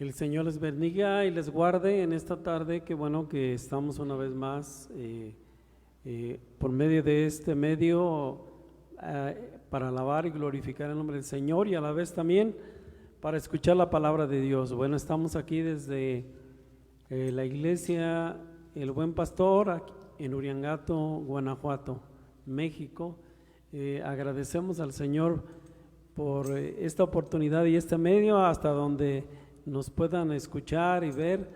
El Señor les bendiga y les guarde en esta tarde. Qué bueno que estamos una vez más por medio de este medio para alabar y glorificar el nombre del Señor, y a la vez también para escuchar la palabra de Dios. Bueno, estamos aquí desde la iglesia El Buen Pastor, aquí en Uriangato, Guanajuato, México. Agradecemos al Señor por esta oportunidad y este medio hasta donde nos puedan escuchar y ver.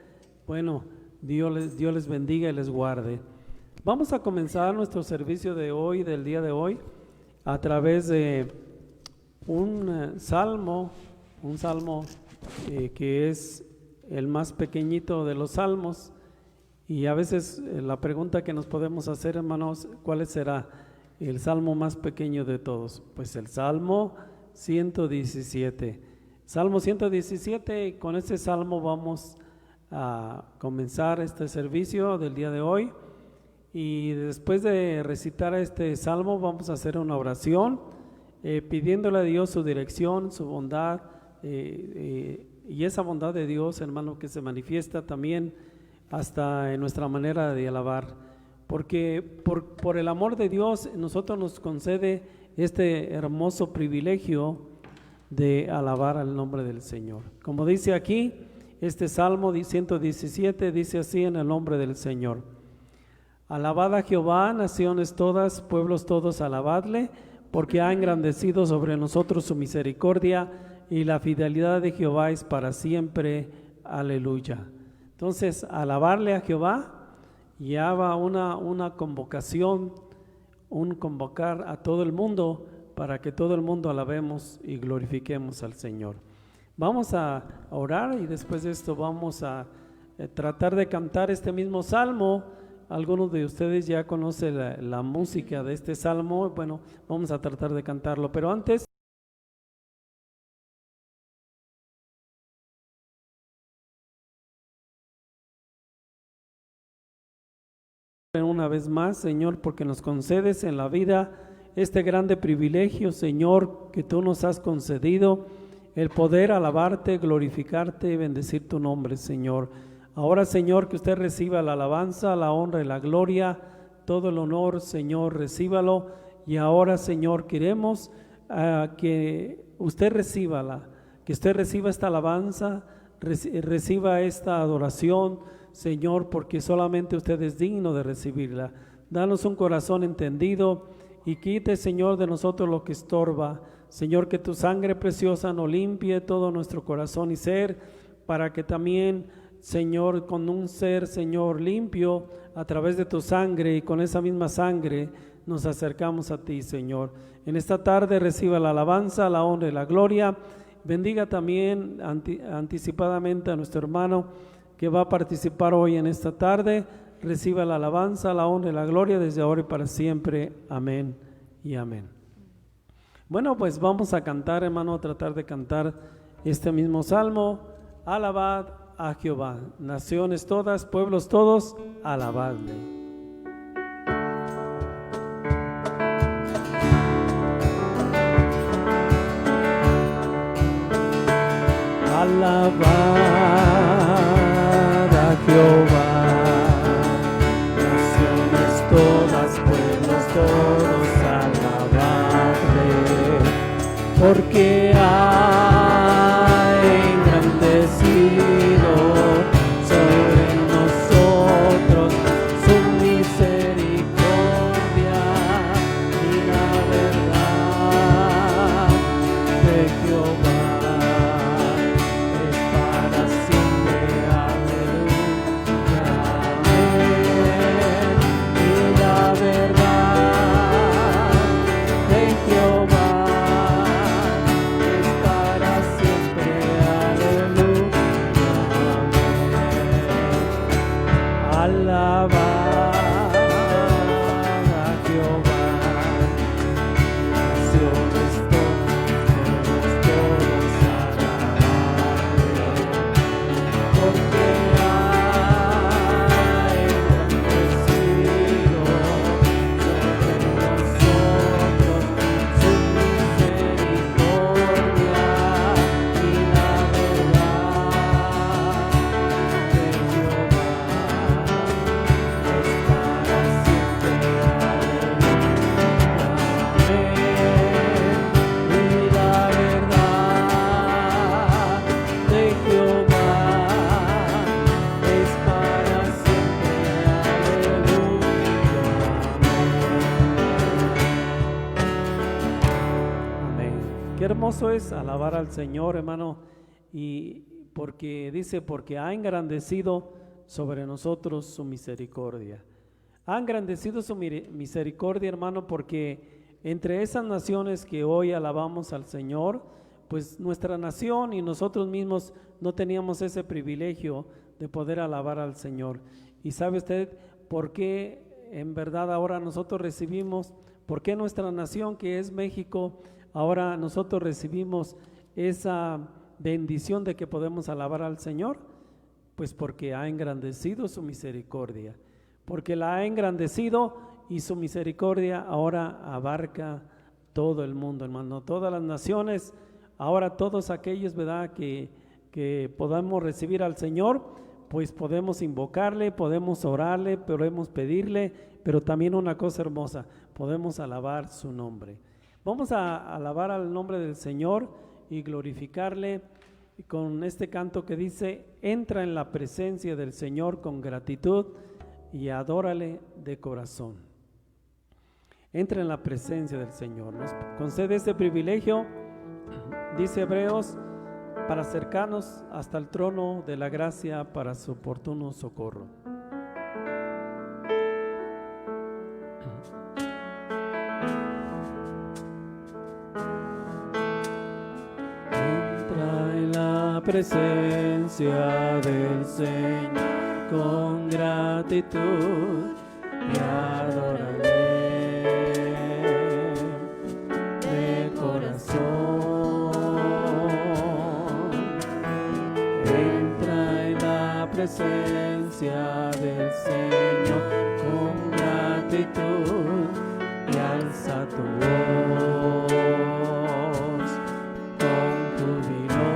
Bueno, Dios les bendiga y les guarde. Vamos a comenzar nuestro servicio de hoy, del día de hoy, a través de un salmo que es el más pequeñito de los salmos. Y a veces la pregunta que nos podemos hacer, hermanos, ¿cuál será el salmo más pequeño de todos? Pues el Salmo 117. Salmo 117, con este salmo vamos a comenzar este servicio del día de hoy, y después de recitar este salmo vamos a hacer una oración pidiéndole a Dios su dirección, su bondad, y esa bondad de Dios, hermano, que se manifiesta también hasta en nuestra manera de alabar, porque por el amor de Dios nosotros nos concede este hermoso privilegio de alabar al nombre del Señor. Como dice aquí, este Salmo 117 dice así en el nombre del Señor: alabad a Jehová, naciones todas, pueblos todos, alabadle, porque ha engrandecido sobre nosotros su misericordia, y la fidelidad de Jehová es para siempre. Aleluya. Entonces, alabarle a Jehová lleva una convocación, un convocar a todo el mundo, para que todo el mundo alabemos y glorifiquemos al Señor. Vamos a orar y después de esto vamos a tratar de cantar este mismo salmo. Algunos de ustedes ya conocen la música de este salmo. Bueno, vamos a tratar de cantarlo, pero antes una vez más, Señor, porque nos concedes en la vida este grande privilegio, Señor, que tú nos has concedido, el poder alabarte, glorificarte y bendecir tu nombre, Señor. Ahora, Señor, que usted reciba la alabanza, la honra y la gloria, todo el honor, Señor, recíbalo. Y ahora, Señor, queremos que usted reciba esta alabanza, reciba esta adoración, Señor, porque solamente usted es digno de recibirla. Danos un corazón entendido y quite, Señor, de nosotros lo que estorba. Señor, que tu sangre preciosa nos limpie todo nuestro corazón y ser, para que también, Señor, con un ser, Señor, limpio a través de tu sangre, y con esa misma sangre nos acercamos a ti, Señor. En esta tarde reciba la alabanza, la honra y la gloria. Bendiga también anticipadamente a nuestro hermano que va a participar hoy en esta tarde. Reciba la alabanza, la honra y la gloria desde ahora y para siempre. Amén y amén. Bueno, pues vamos a cantar, hermano, a tratar de cantar este mismo salmo. Alabad a Jehová, naciones todas, pueblos todos, alabadle. Alabad a Jehová, todas, pueblos todos, alabadle, porque ha engrandecido sobre nosotros su misericordia, y la verdad de Jehová es para siempre. hermoso es alabar al Señor, hermano, y porque dice, porque ha engrandecido sobre nosotros su misericordia. Ha engrandecido su misericordia, hermano, porque entre esas naciones que hoy alabamos al Señor, pues nuestra nación y nosotros mismos no teníamos ese privilegio de poder alabar al Señor. Y sabe usted por qué en verdad ahora nosotros recibimos, por qué nuestra nación que es México, ahora nosotros recibimos esa bendición de que podemos alabar al Señor, pues porque ha engrandecido su misericordia, porque la ha engrandecido y su misericordia ahora abarca todo el mundo, hermano, todas las naciones, ahora todos aquellos, ¿verdad?, que podamos recibir al Señor, pues podemos invocarle, podemos orarle, podemos pedirle, pero también una cosa hermosa, podemos alabar su nombre. Vamos a alabar al nombre del Señor y glorificarle con este canto que dice: entra en la presencia del Señor con gratitud y adórale de corazón. Entra en la presencia del Señor, nos concede este privilegio, dice Hebreos, para acercarnos hasta el trono de la gracia para su oportuno socorro. Presencia del Señor con gratitud y adórale de corazón. Entra en la presencia del Señor con gratitud y alza tu voz con júbilo.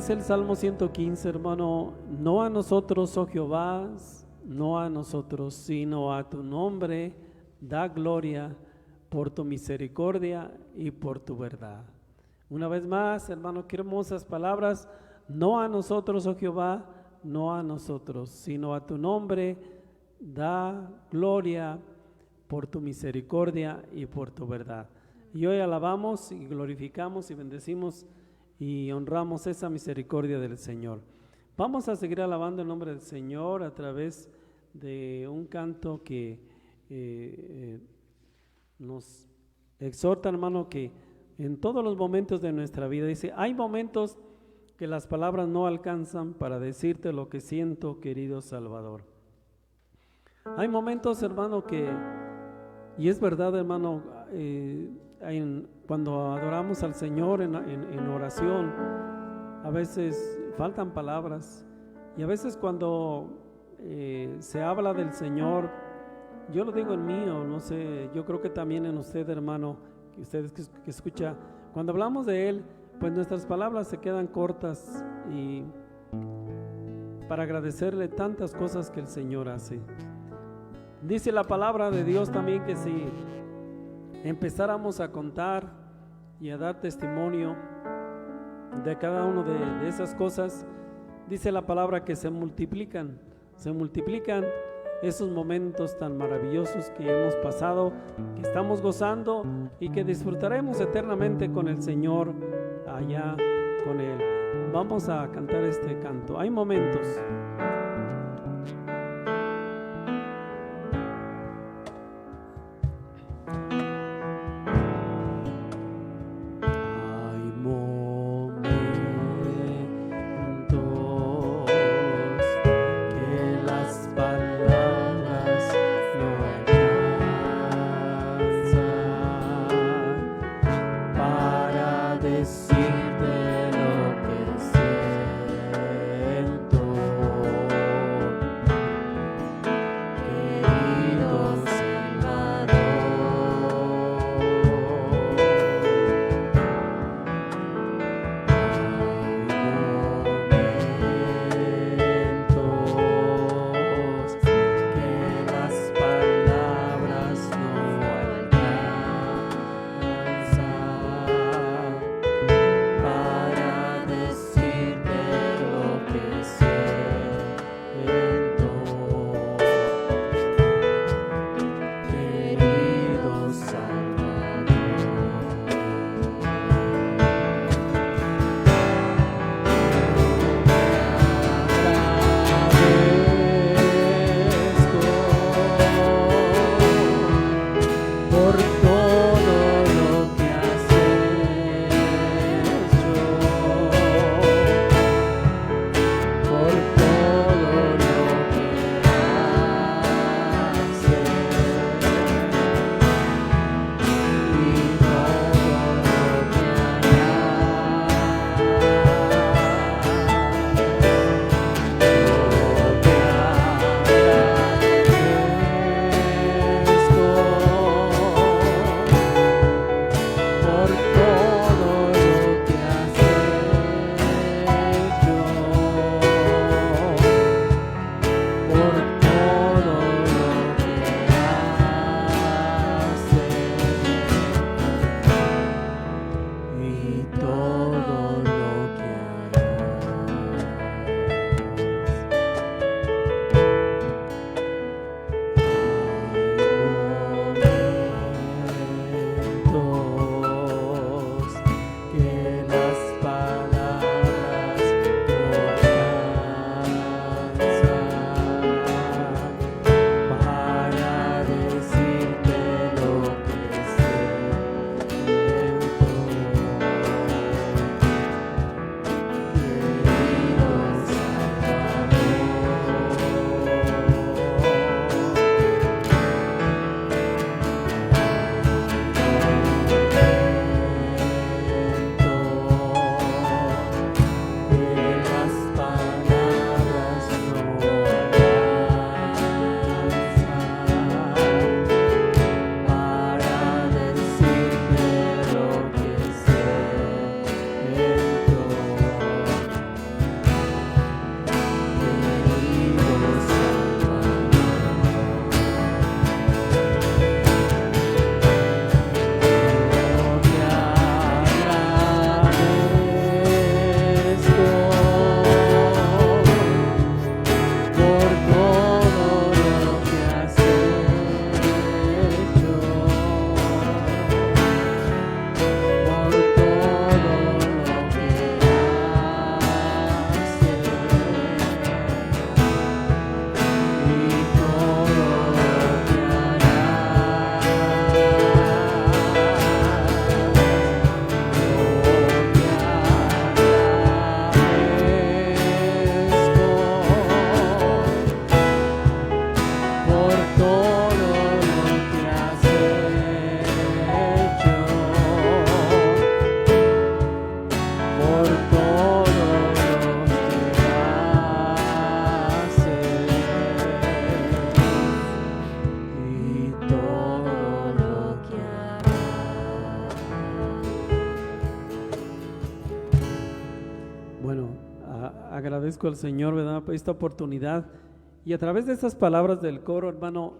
El Salmo 115, hermano, no a nosotros, oh Jehová, no a nosotros, sino a tu nombre da gloria por tu misericordia y por tu verdad. Una vez más, hermano, qué hermosas palabras. No a nosotros, oh Jehová, no a nosotros, sino a tu nombre da gloria por tu misericordia y por tu verdad. Y hoy alabamos y glorificamos y bendecimos y honramos esa misericordia del Señor. Vamos a seguir alabando el nombre del Señor a través de un canto que nos exhorta, hermano, que en todos los momentos de nuestra vida, dice, hay momentos que las palabras no alcanzan para decirte lo que siento, querido Salvador. Hay momentos, hermano, y es verdad, hermano, cuando adoramos al Señor en oración, a veces faltan palabras, y a veces cuando se habla del Señor, yo lo digo en mí, o no sé, yo creo que también en usted, hermano, que ustedes que escucha, cuando hablamos de Él, pues nuestras palabras se quedan cortas y para agradecerle tantas cosas que el Señor hace. Dice la palabra de Dios también que si empezáramos a contar y a dar testimonio de cada una de esas cosas, dice la palabra que se multiplican esos momentos tan maravillosos que hemos pasado, que estamos gozando y que disfrutaremos eternamente con el Señor allá con Él. Vamos a cantar este canto. Hay momentos. Decirte lo que siento. agradezco al Señor, ¿verdad?, por esta oportunidad. Y a través de estas palabras del coro, hermano,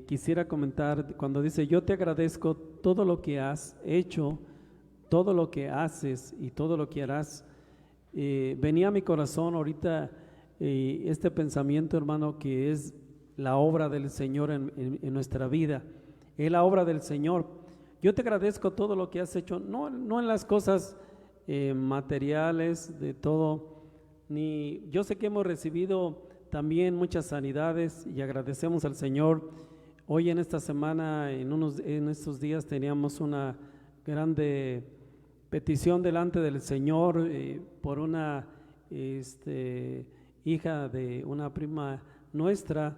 quisiera comentar cuando dice: yo te agradezco todo lo que has hecho, todo lo que haces y todo lo que harás. Venía a mi corazón ahorita este pensamiento, hermano, que es la obra del Señor en nuestra vida. Es la obra del Señor. Yo te agradezco todo lo que has hecho, no en las cosas materiales de todo, ni yo sé que hemos recibido también muchas sanidades y agradecemos al Señor. Hoy en esta semana, en estos días teníamos una grande petición delante del Señor por una hija de una prima nuestra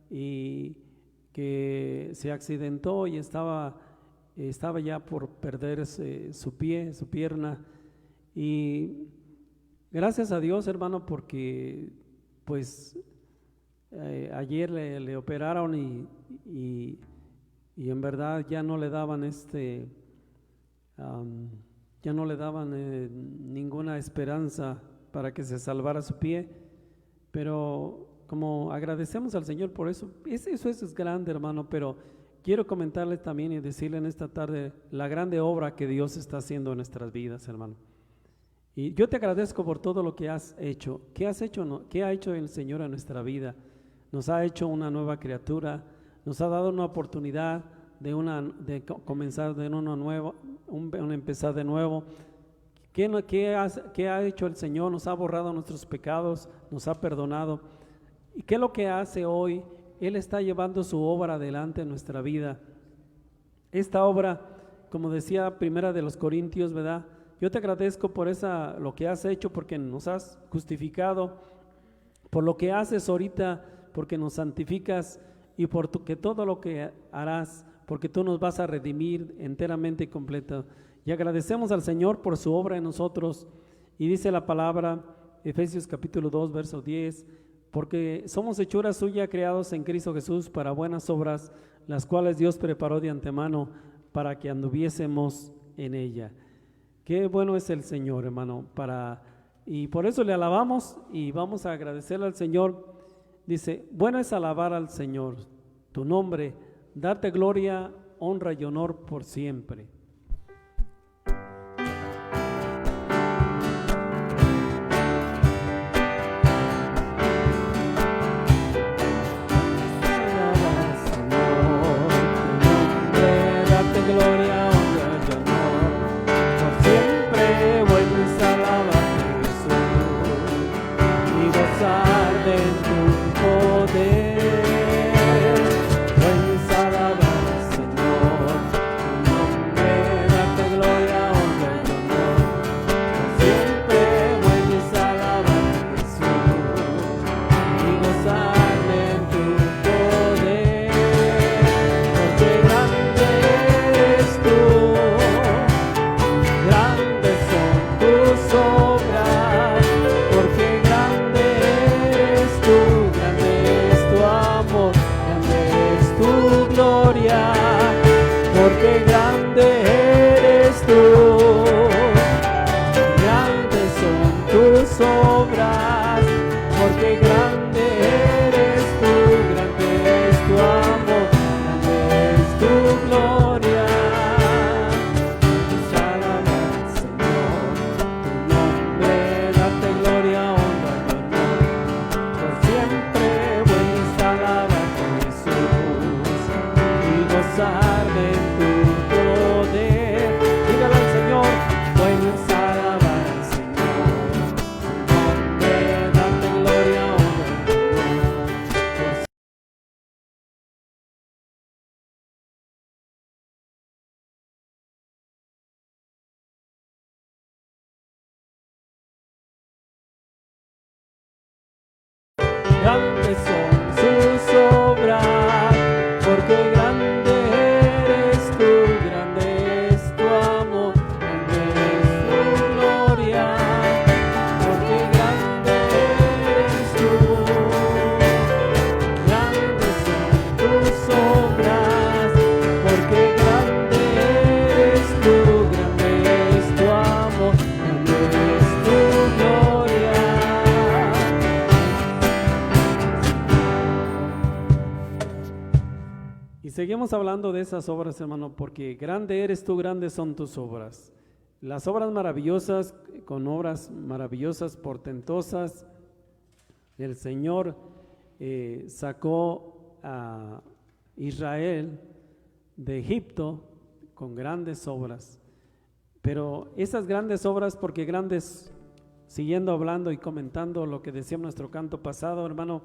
y que se accidentó y estaba ya por perder su pierna, y gracias a Dios, hermano, porque pues ayer le operaron y en verdad ya no le daban ninguna esperanza para que se salvara su pie, pero como agradecemos al Señor por eso, eso es grande, hermano. Pero quiero comentarles también y decirle en esta tarde la grande obra que Dios está haciendo en nuestras vidas, hermano. Y yo te agradezco por todo lo que has hecho. ¿Qué has hecho? ¿Qué ha hecho el Señor en nuestra vida? Nos ha hecho una nueva criatura, nos ha dado una oportunidad de comenzar de uno nuevo, empezar de nuevo. ¿Qué ha hecho el Señor? Nos ha borrado nuestros pecados, nos ha perdonado. ¿Y qué es lo que hace hoy? Él está llevando su obra adelante en nuestra vida. Esta obra, como decía Primera de los Corintios, ¿verdad? Yo te agradezco por lo que has hecho, porque nos has justificado, por lo que haces ahorita, porque nos santificas, y que todo lo que harás, porque tú nos vas a redimir enteramente y completo. Y agradecemos al Señor por su obra en nosotros. Y dice la palabra, Efesios capítulo 2, verso 10, porque somos hechura suya, creados en Cristo Jesús para buenas obras, las cuales Dios preparó de antemano para que anduviésemos en ella. Qué bueno es el Señor, hermano, y por eso le alabamos y vamos a agradecerle al Señor. Dice: bueno es alabar al Señor, tu nombre, darte gloria, honra y honor por siempre. Porque grande eres tú, grandes son tus obras, porque grande eres tú, grande es tu amor, grande es tu gloria. Alaba al Señor, tu nombre, date gloria, honra y honor, por siempre bueno es alabar a Jesús y gozar de tu poder. Dígale al Señor, bueno es alabar al Señor, su nombre, date gloria, honra y honor. Grandes son sus obras, porque grande eres tú, grande es tu amor, grande es tu gloria, porque grande eres tú, grandes son tus obras, porque grande eres tú, grande es tu amor, grande es tu gloria. Y seguimos hablando de esas obras, hermano, porque grande eres tú, grandes son tus obras. Las obras maravillosas, con obras maravillosas, portentosas, el Señor sacó a Israel de Egipto con grandes obras. Pero esas grandes obras, porque grandes, siguiendo hablando y comentando lo que decía nuestro canto pasado, hermano,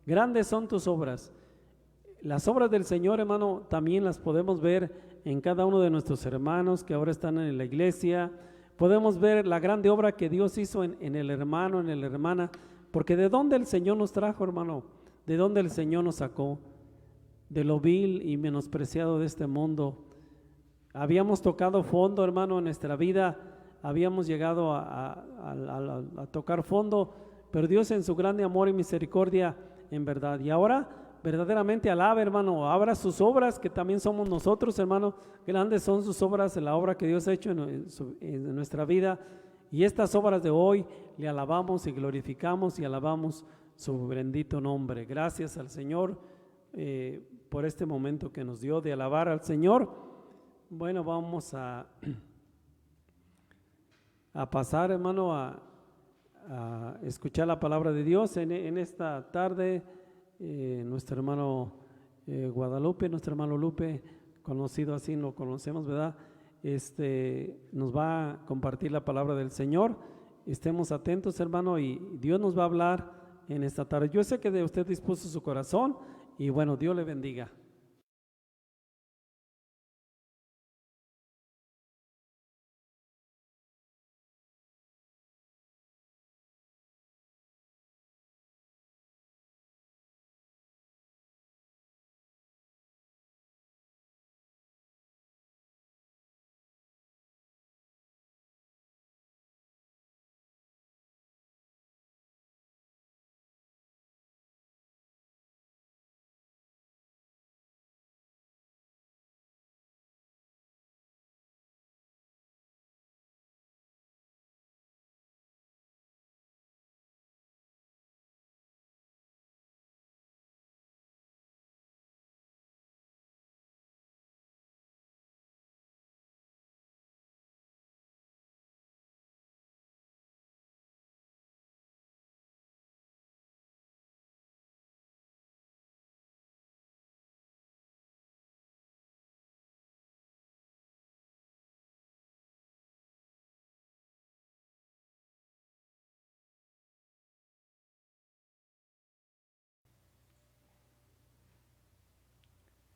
grandes son tus obras. Las obras del Señor, hermano, también las podemos ver en cada uno de nuestros hermanos que ahora están en la iglesia. Podemos ver la grande obra que Dios hizo en el hermano, en la hermana, porque ¿de dónde el Señor nos trajo, hermano? ¿De dónde el Señor nos sacó? De lo vil y menospreciado de este mundo. Habíamos tocado fondo, hermano, en nuestra vida, habíamos llegado a tocar fondo, pero Dios en su grande amor y misericordia, en verdad, y ahora verdaderamente alaba, hermano, abra sus obras, que también somos nosotros, hermano, grandes son sus obras, la obra que Dios ha hecho en nuestra vida, y estas obras de hoy le alabamos y glorificamos y alabamos su bendito nombre. Gracias al Señor por este momento que nos dio de alabar al Señor. Bueno, vamos a pasar, hermano, a escuchar la palabra de Dios en esta tarde. Nuestro hermano Guadalupe, nuestro hermano Lupe, conocido así, lo conocemos, ¿verdad? Nos va a compartir la palabra del Señor. Estemos atentos, hermano, y Dios nos va a hablar en esta tarde. Yo sé que de usted dispuso su corazón y bueno, Dios le bendiga.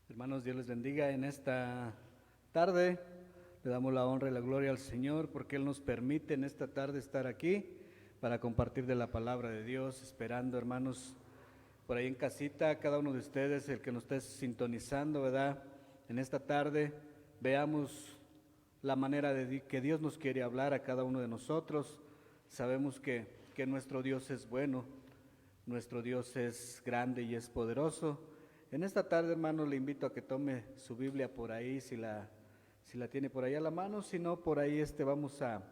Hermanos, Dios les bendiga en esta tarde. Le damos la honra y la gloria al Señor porque Él nos permite en esta tarde estar aquí para compartir de la palabra de Dios, esperando, hermanos, por ahí en casita, cada uno de ustedes, el que nos esté sintonizando, ¿verdad? En esta tarde veamos la manera que Dios nos quiere hablar a cada uno de nosotros. Sabemos que nuestro Dios es bueno, nuestro Dios es grande y es poderoso. En esta tarde, hermanos, le invito a que tome su Biblia por ahí, si la tiene por ahí a la mano, si no, por ahí vamos a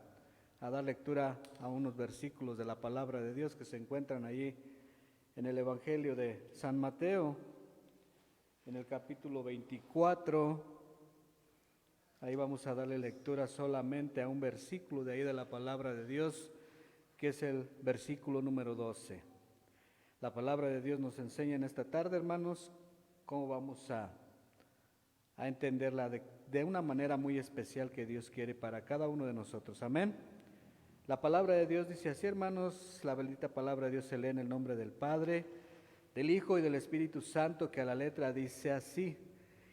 dar lectura a unos versículos de la palabra de Dios que se encuentran allí en el Evangelio de San Mateo, en el capítulo 24, ahí vamos a darle lectura solamente a un versículo de ahí de la palabra de Dios, que es el versículo número 12. La palabra de Dios nos enseña en esta tarde, hermanos, cómo vamos a entenderla de una manera muy especial que Dios quiere para cada uno de nosotros. Amén. La palabra de Dios dice así, hermanos, la bendita palabra de Dios se lee en el nombre del Padre, del Hijo y del Espíritu Santo, que a la letra dice así: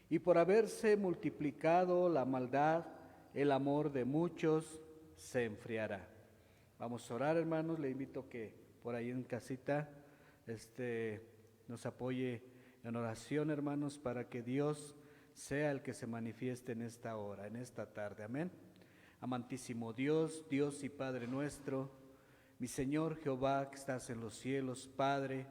y por haberse multiplicado la maldad, el amor de muchos se enfriará. Vamos a orar, hermanos. Le invito que por ahí en casita nos apoye en oración, hermanos, para que Dios sea el que se manifieste en esta hora, en esta tarde. Amén. Amantísimo Dios, Dios y Padre nuestro, mi Señor Jehová que estás en los cielos, Padre,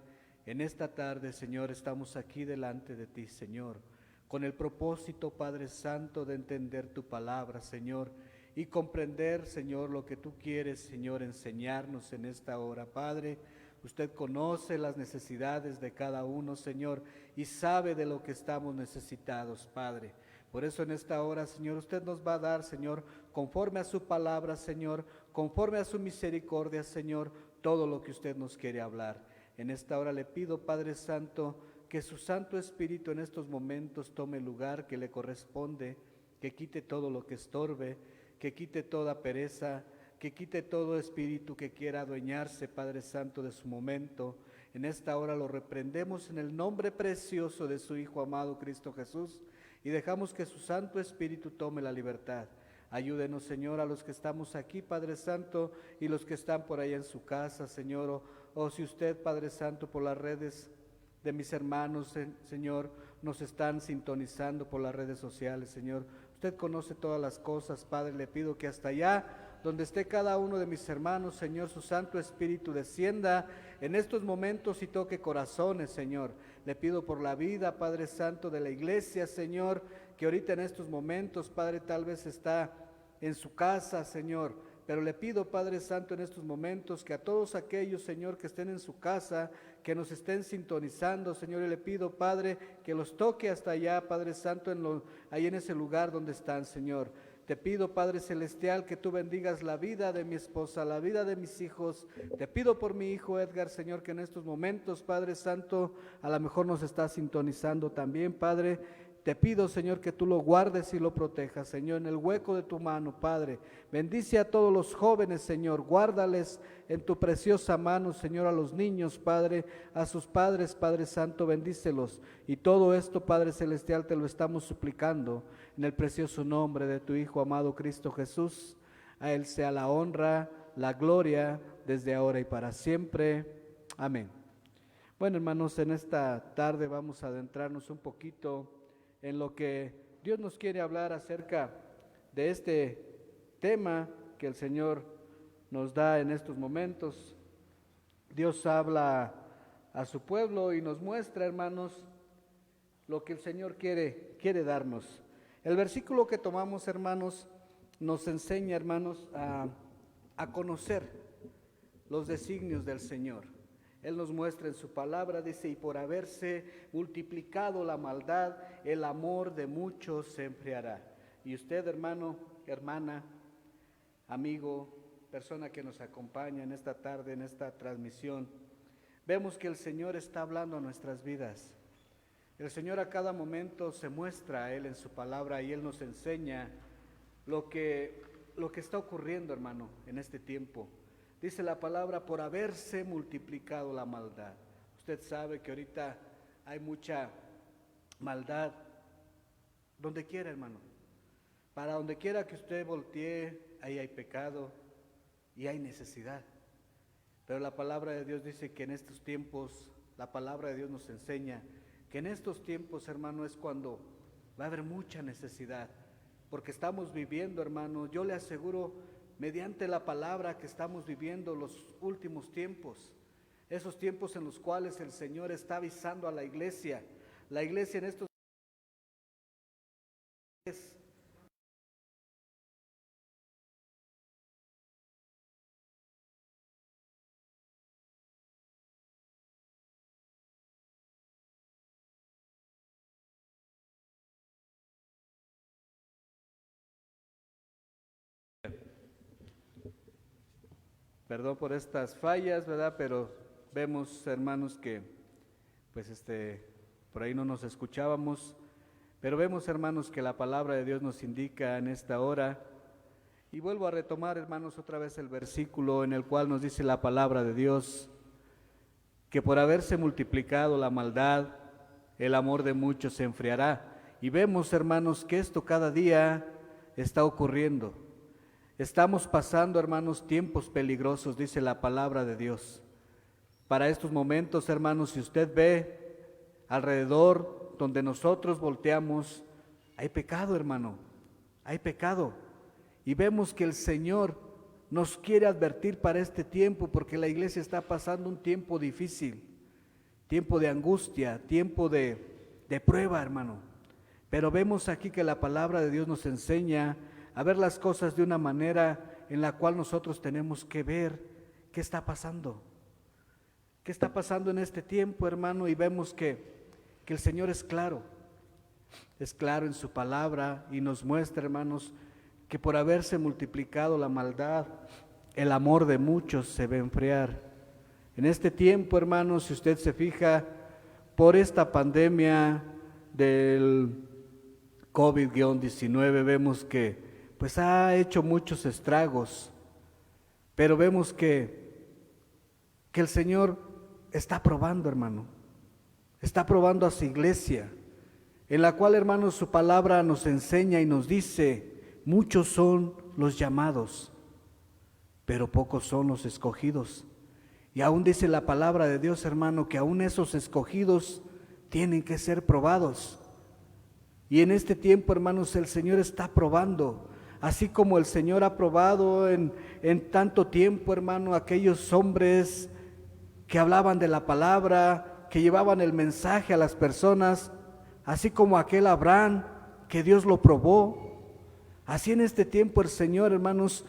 en esta tarde, Señor, estamos aquí delante de ti, Señor, con el propósito, Padre Santo, de entender tu palabra, Señor, y comprender, Señor, lo que tú quieres, Señor, enseñarnos en esta hora, Padre. Usted conoce las necesidades de cada uno, Señor, y sabe de lo que estamos necesitados, Padre. Por eso en esta hora, Señor, usted nos va a dar, Señor, conforme a su palabra, Señor, conforme a su misericordia, Señor, todo lo que usted nos quiere hablar. En esta hora le pido, Padre Santo, que su Santo Espíritu en estos momentos tome el lugar que le corresponde, que quite todo lo que estorbe, que quite toda pereza, que quite todo espíritu que quiera adueñarse, Padre Santo, de su momento. En esta hora lo reprendemos en el nombre precioso de su Hijo amado Cristo Jesús y dejamos que su Santo Espíritu tome la libertad. Ayúdenos, Señor, a los que estamos aquí, Padre Santo, y los que están por allá en su casa, Señor, o si usted, Padre Santo, por las redes de mis hermanos, Señor, nos están sintonizando por las redes sociales, Señor. Usted conoce todas las cosas, Padre, le pido que hasta allá, donde esté cada uno de mis hermanos, Señor, su Santo Espíritu descienda en estos momentos y toque corazones, Señor. Le pido por la vida, Padre Santo, de la iglesia, Señor, que ahorita en estos momentos, Padre, tal vez está en su casa, Señor, pero le pido, Padre Santo, en estos momentos que a todos aquellos, Señor, que estén en su casa, que nos estén sintonizando, Señor, y le pido, Padre, que los toque hasta allá, Padre Santo, ahí en ese lugar donde están, Señor. Te pido, Padre Celestial, que tú bendigas la vida de mi esposa, la vida de mis hijos. Te pido por mi hijo Edgar, Señor, que en estos momentos, Padre Santo, a lo mejor nos está sintonizando también, Padre. Te pido, Señor, que tú lo guardes y lo protejas, Señor, en el hueco de tu mano, Padre. Bendice a todos los jóvenes, Señor, guárdales en tu preciosa mano, Señor, a los niños, Padre, a sus padres, Padre Santo, bendícelos. Y todo esto, Padre Celestial, te lo estamos suplicando en el precioso nombre de tu Hijo amado Cristo Jesús. A Él sea la honra, la gloria, desde ahora y para siempre. Amén. Bueno, hermanos, en esta tarde vamos a adentrarnos un poquito en lo que Dios nos quiere hablar acerca de este tema que el Señor nos da en estos momentos. Dios habla a su pueblo y nos muestra, hermanos, lo que el Señor quiere darnos. El versículo que tomamos, hermanos, nos enseña, hermanos, a conocer los designios del Señor. Él nos muestra en su palabra, dice, y por haberse multiplicado la maldad, el amor de muchos se enfriará. Y usted, hermano, hermana, amigo, persona que nos acompaña en esta tarde, en esta transmisión, vemos que el Señor está hablando a nuestras vidas. El Señor a cada momento se muestra a Él en su palabra y Él nos enseña lo que está ocurriendo, hermano, en este tiempo. Dice la palabra, por haberse multiplicado la maldad. Usted sabe que ahorita hay mucha maldad donde quiera, hermano. Para donde quiera que usted voltee, ahí hay pecado y hay necesidad. Pero la palabra de Dios dice que en estos tiempos, la palabra de Dios nos enseña que en estos tiempos, hermano, es cuando va a haber mucha necesidad. Porque estamos viviendo, hermano, yo le aseguro, mediante la palabra que estamos viviendo los últimos tiempos, esos tiempos en los cuales el Señor está avisando a la iglesia en estos Perdón por estas fallas, ¿verdad? Pero vemos, hermanos, que pues por ahí no nos escuchábamos, pero vemos, hermanos, que la palabra de Dios nos indica en esta hora. Y vuelvo a retomar, hermanos, otra vez el versículo en el cual nos dice la palabra de Dios, que por haberse multiplicado la maldad, el amor de muchos se enfriará. Y vemos, hermanos, que esto cada día está ocurriendo. Estamos pasando, hermanos, tiempos peligrosos, dice la palabra de Dios. Para estos momentos, hermanos, si usted ve alrededor donde nosotros volteamos, hay pecado, hermano, hay pecado. Y vemos que el Señor nos quiere advertir para este tiempo, porque la iglesia está pasando un tiempo difícil, tiempo de angustia, tiempo de prueba, hermano. Pero vemos aquí que la palabra de Dios nos enseña a ver las cosas de una manera en la cual nosotros tenemos que ver qué está pasando. ¿Qué está pasando en este tiempo, hermano? Y vemos que el Señor es claro en su palabra y nos muestra, hermanos, que por haberse multiplicado la maldad, el amor de muchos se va a enfriar. En este tiempo, hermanos, si usted se fija, por esta pandemia del COVID-19 vemos que pues ha hecho muchos estragos, pero vemos que el Señor está probando, hermano, está probando a su iglesia, en la cual, hermanos, su palabra nos enseña y nos dice, muchos son los llamados, pero pocos son los escogidos. Y aún dice la palabra de Dios, hermano, que aún esos escogidos tienen que ser probados. Y en este tiempo, hermanos, el Señor está probando, así como el Señor ha probado en tanto tiempo, hermano, aquellos hombres que hablaban de la palabra, que llevaban el mensaje a las personas, así como aquel Abraham que Dios lo probó. Así en este tiempo el Señor, hermanos,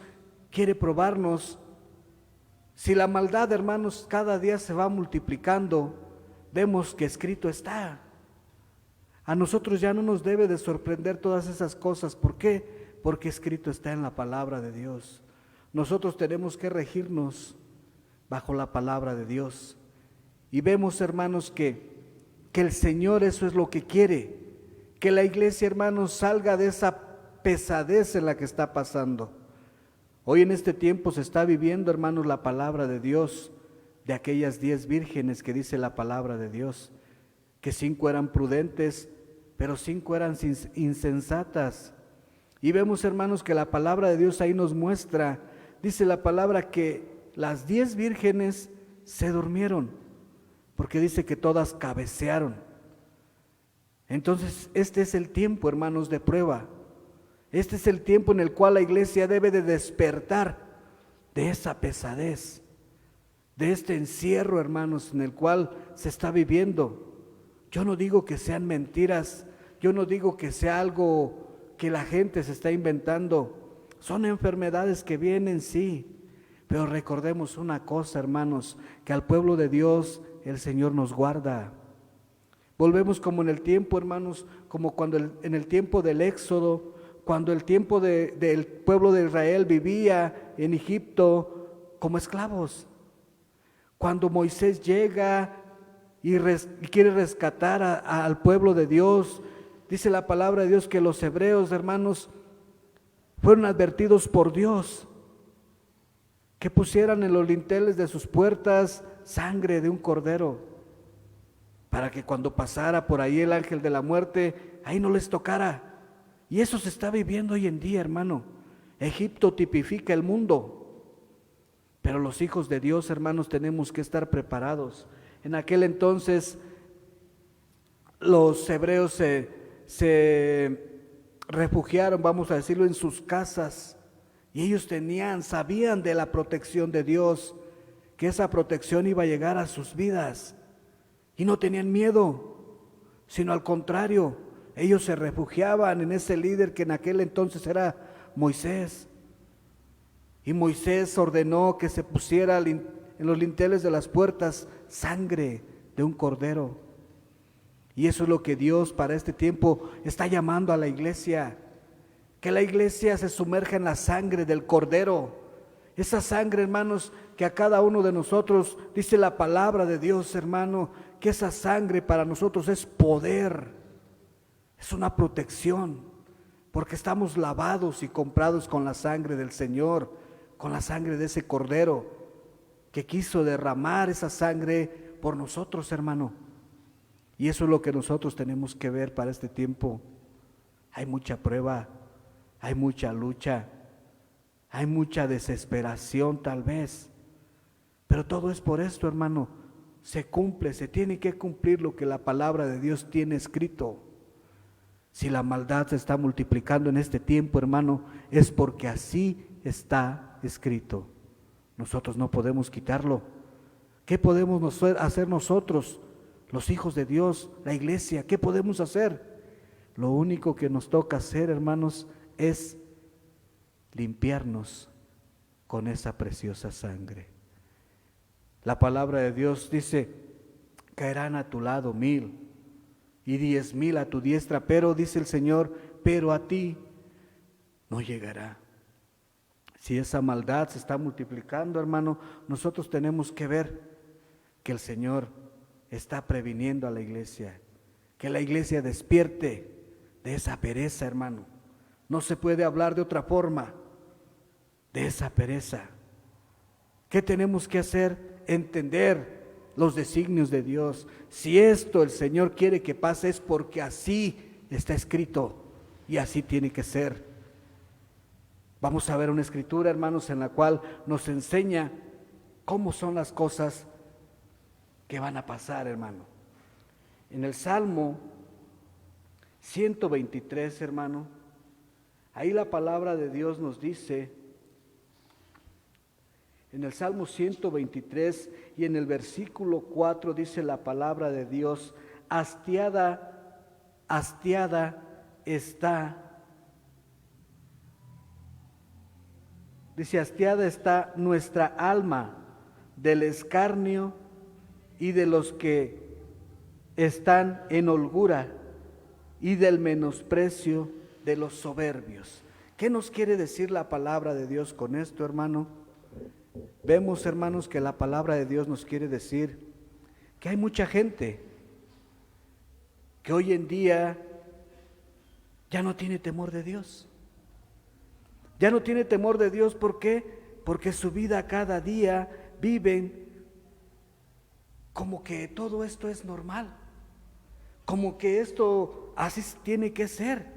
quiere probarnos. Si la maldad, hermanos, cada día se va multiplicando, vemos que escrito está. A nosotros ya no nos debe de sorprender todas esas cosas. ¿Por qué? Porque escrito está en la palabra de Dios. Nosotros tenemos que regirnos bajo la palabra de Dios. Y vemos, hermanos, que el Señor eso es lo que quiere, que la iglesia, hermanos, salga de esa pesadez en la que está pasando. Hoy en este tiempo se está viviendo, hermanos, la palabra de Dios, de aquellas 10 vírgenes que dice la palabra de Dios, que 5 eran prudentes, pero 5 eran insensatas. Y vemos, hermanos, que la palabra de Dios ahí nos muestra, dice la palabra que las 10 vírgenes se durmieron, porque dice que todas cabecearon. Entonces, este es el tiempo, hermanos, de prueba. Este es el tiempo en el cual la iglesia debe de despertar de esa pesadez, de este encierro, hermanos, en el cual se está viviendo. Yo no digo que sean mentiras, yo no digo que sea algo que la gente se está inventando. Son enfermedades que vienen, sí, pero recordemos una cosa, hermanos, que al pueblo de Dios el Señor nos guarda. Volvemos como en el tiempo, hermanos, como cuando en el tiempo del Éxodo, cuando el tiempo del pueblo de Israel vivía en Egipto como esclavos. Cuando Moisés llega y quiere rescatar al pueblo de Dios, dice la palabra de Dios que los hebreos, hermanos, fueron advertidos por Dios que pusieran en los linteles de sus puertas sangre de un cordero, para que cuando pasara por ahí el ángel de la muerte, ahí no les tocara. Y eso se está viviendo hoy en día, hermano. Egipto tipifica el mundo, pero los hijos de Dios, hermanos, tenemos que estar preparados. En aquel entonces los hebreos se refugiaron, vamos a decirlo, en sus casas, y ellos sabían de la protección de Dios, que esa protección iba a llegar a sus vidas, y no tenían miedo, sino al contrario, ellos se refugiaban en ese líder que en aquel entonces era Moisés. Y Moisés ordenó que se pusiera en los linteles de las puertas sangre de un cordero. Y eso es lo que Dios para este tiempo está llamando a la iglesia, que la iglesia se sumerja en la sangre del cordero. Esa sangre, hermanos, que a cada uno de nosotros, dice la palabra de Dios, hermano, que esa sangre para nosotros es poder. Es una protección, porque estamos lavados y comprados con la sangre del Señor, con la sangre de ese cordero que quiso derramar esa sangre por nosotros, hermano. Y eso es lo que nosotros tenemos que ver para este tiempo. Hay mucha prueba, hay mucha lucha, hay mucha desesperación tal vez, pero todo es por esto, hermano. Se cumple, se tiene que cumplir lo que la palabra de Dios tiene escrito. Si la maldad se está multiplicando en este tiempo, hermano, es porque así está escrito. Nosotros no podemos quitarlo. ¿Qué podemos hacer nosotros, los hijos de Dios, la iglesia? ¿Qué podemos hacer? Lo único que nos toca hacer, hermanos, es limpiarnos con esa preciosa sangre. La palabra de Dios dice, caerán a tu lado 1000 y 10,000 a tu diestra, pero dice el Señor, pero a ti no llegará. Si esa maldad se está multiplicando, hermano, nosotros tenemos que ver que el Señor está previniendo a la iglesia, que la iglesia despierte de esa pereza, hermano. No se puede hablar de otra forma, de esa pereza. ¿Qué tenemos que hacer? Entender los designios de Dios. Si esto el Señor quiere que pase es porque así está escrito y así tiene que ser. Vamos a ver una escritura, hermanos, en la cual nos enseña cómo son las cosas que van a pasar, hermano. En el Salmo 123, hermano, ahí la palabra de Dios nos dice, en el Salmo 123 y en el versículo 4 dice la palabra de Dios, hastiada, hastiada está. Dice, hastiada está nuestra alma del escarnio y de los que están en holgura y del menosprecio de los soberbios. ¿Qué nos quiere decir la palabra de Dios con esto, hermano? Vemos, hermanos, que la palabra de Dios nos quiere decir que hay mucha gente que hoy en día ya no tiene temor de Dios. Ya no tiene temor de Dios, ¿por qué? Porque su vida cada día viven como que todo esto es normal, como que esto así tiene que ser.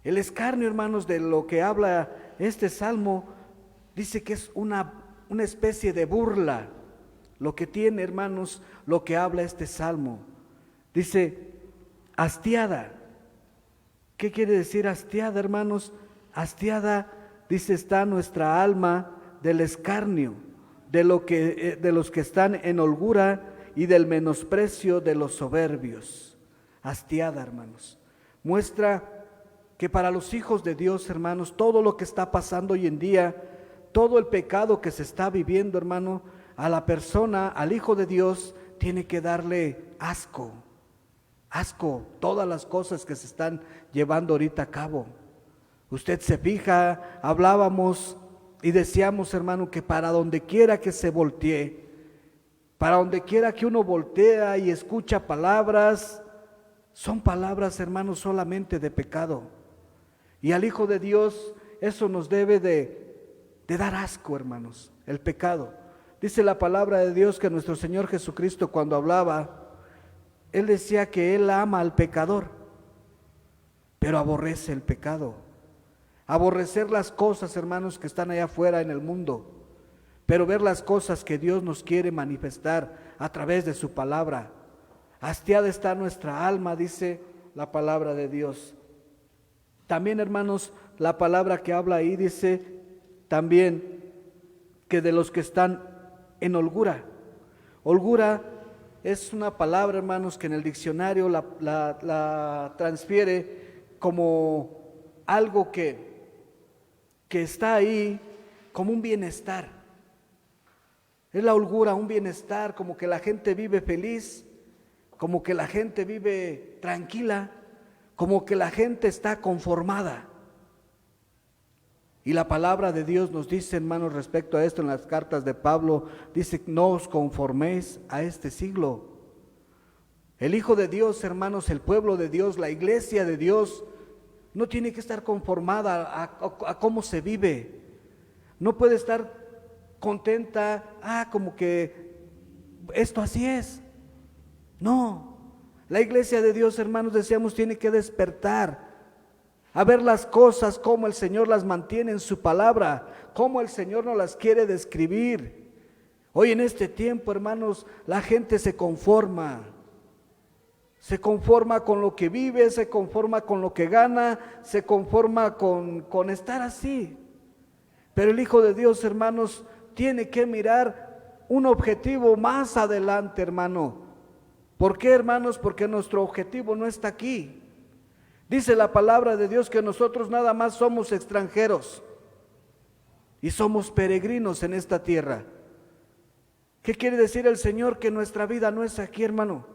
El escarnio, hermanos, de lo que habla este salmo, dice que es una especie de burla, lo que tiene, hermanos, lo que habla este salmo. Dice, hastiada. ¿Qué quiere decir hastiada, hermanos? Hastiada, dice, está nuestra alma del escarnio, de los que están en holgura y del menosprecio de los soberbios. Hastiada, hermanos. Muestra que para los hijos de Dios, hermanos, todo lo que está pasando hoy en día, todo el pecado que se está viviendo, hermano, a la persona, al Hijo de Dios, tiene que darle asco. Asco, todas las cosas que se están llevando ahorita a cabo. Usted se fija, hablábamos y decíamos, hermano, que para donde quiera que se voltee, para donde quiera que uno voltea y escucha palabras, son palabras, hermanos, solamente de pecado. Y al Hijo de Dios eso nos debe de dar asco, hermanos, el pecado. Dice la palabra de Dios que nuestro Señor Jesucristo, cuando hablaba, Él decía que Él ama al pecador, pero aborrece el pecado. Aborrecer las cosas, hermanos, que están allá afuera en el mundo, pero ver las cosas que Dios nos quiere manifestar a través de su palabra. Hastiada está nuestra alma, dice la palabra de Dios. También, hermanos, la palabra que habla ahí dice también que de los que están en holgura. Holgura es una palabra, hermanos, que en el diccionario la transfiere como algo que está ahí como un bienestar. Es la holgura, un bienestar, como que la gente vive feliz, como que la gente vive tranquila, como que la gente está conformada. Y la palabra de Dios nos dice, hermanos, respecto a esto en las cartas de Pablo, dice, no os conforméis a este siglo. El Hijo de Dios, hermanos, el pueblo de Dios, la iglesia de Dios, no tiene que estar conformada a cómo se vive. No puede estar contenta, como que esto así es. No, la iglesia de Dios, hermanos, decíamos, tiene que despertar a ver las cosas como el Señor las mantiene en su palabra, como el Señor nos las quiere describir. Hoy en este tiempo, hermanos, la gente se conforma con lo que vive, se conforma con lo que gana, se conforma con estar así. Pero el Hijo de Dios, hermanos, tiene que mirar un objetivo más adelante, hermano. ¿Por qué, hermanos? Porque nuestro objetivo no está aquí. Dice la palabra de Dios que nosotros nada más somos extranjeros y somos peregrinos en esta tierra. ¿Qué quiere decir el Señor? Que nuestra vida no es aquí, hermano.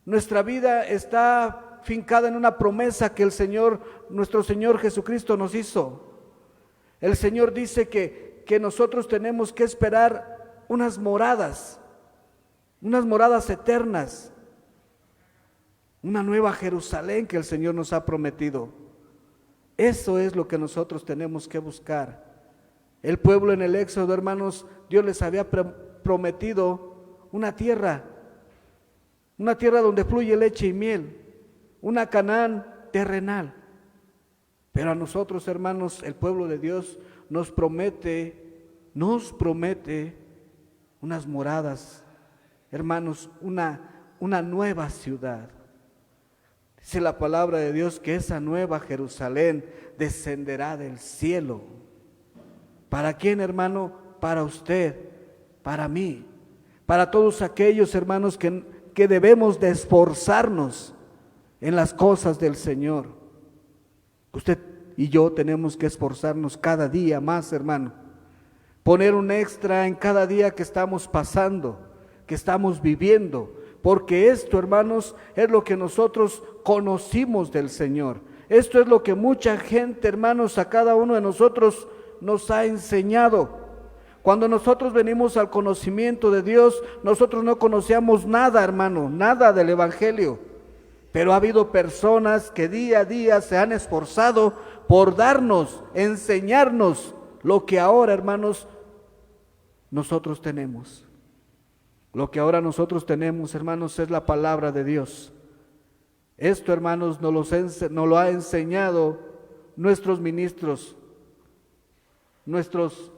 Nuestra vida está fincada en una promesa que el Señor, nuestro Señor Jesucristo nos hizo. El Señor dice que nosotros tenemos que esperar unas moradas eternas, una nueva Jerusalén que el Señor nos ha prometido. Eso es lo que nosotros tenemos que buscar. El pueblo en el Éxodo, hermanos, Dios les había prometido una tierra donde fluye leche y miel, una Canaán terrenal. Pero a nosotros, hermanos, el pueblo de Dios nos promete unas moradas, hermanos, una nueva ciudad. Dice la palabra de Dios que esa nueva Jerusalén descenderá del cielo. ¿Para quién, hermano? Para usted, para mí, para todos aquellos, hermanos, que debemos de esforzarnos en las cosas del Señor. Usted y yo tenemos que esforzarnos cada día más, hermano. Poner un extra en cada día que estamos pasando, que estamos viviendo. Porque esto, hermanos, es lo que nosotros conocimos del Señor. Esto es lo que mucha gente, hermanos, a cada uno de nosotros nos ha enseñado. Cuando nosotros venimos al conocimiento de Dios, nosotros no conocíamos nada, hermano, nada del Evangelio. Pero ha habido personas que día a día se han esforzado por darnos, enseñarnos lo que ahora, hermanos, nosotros tenemos. Lo que ahora nosotros tenemos, hermanos, es la palabra de Dios. Esto, hermanos, nos lo ha enseñado nuestros ministros, nuestros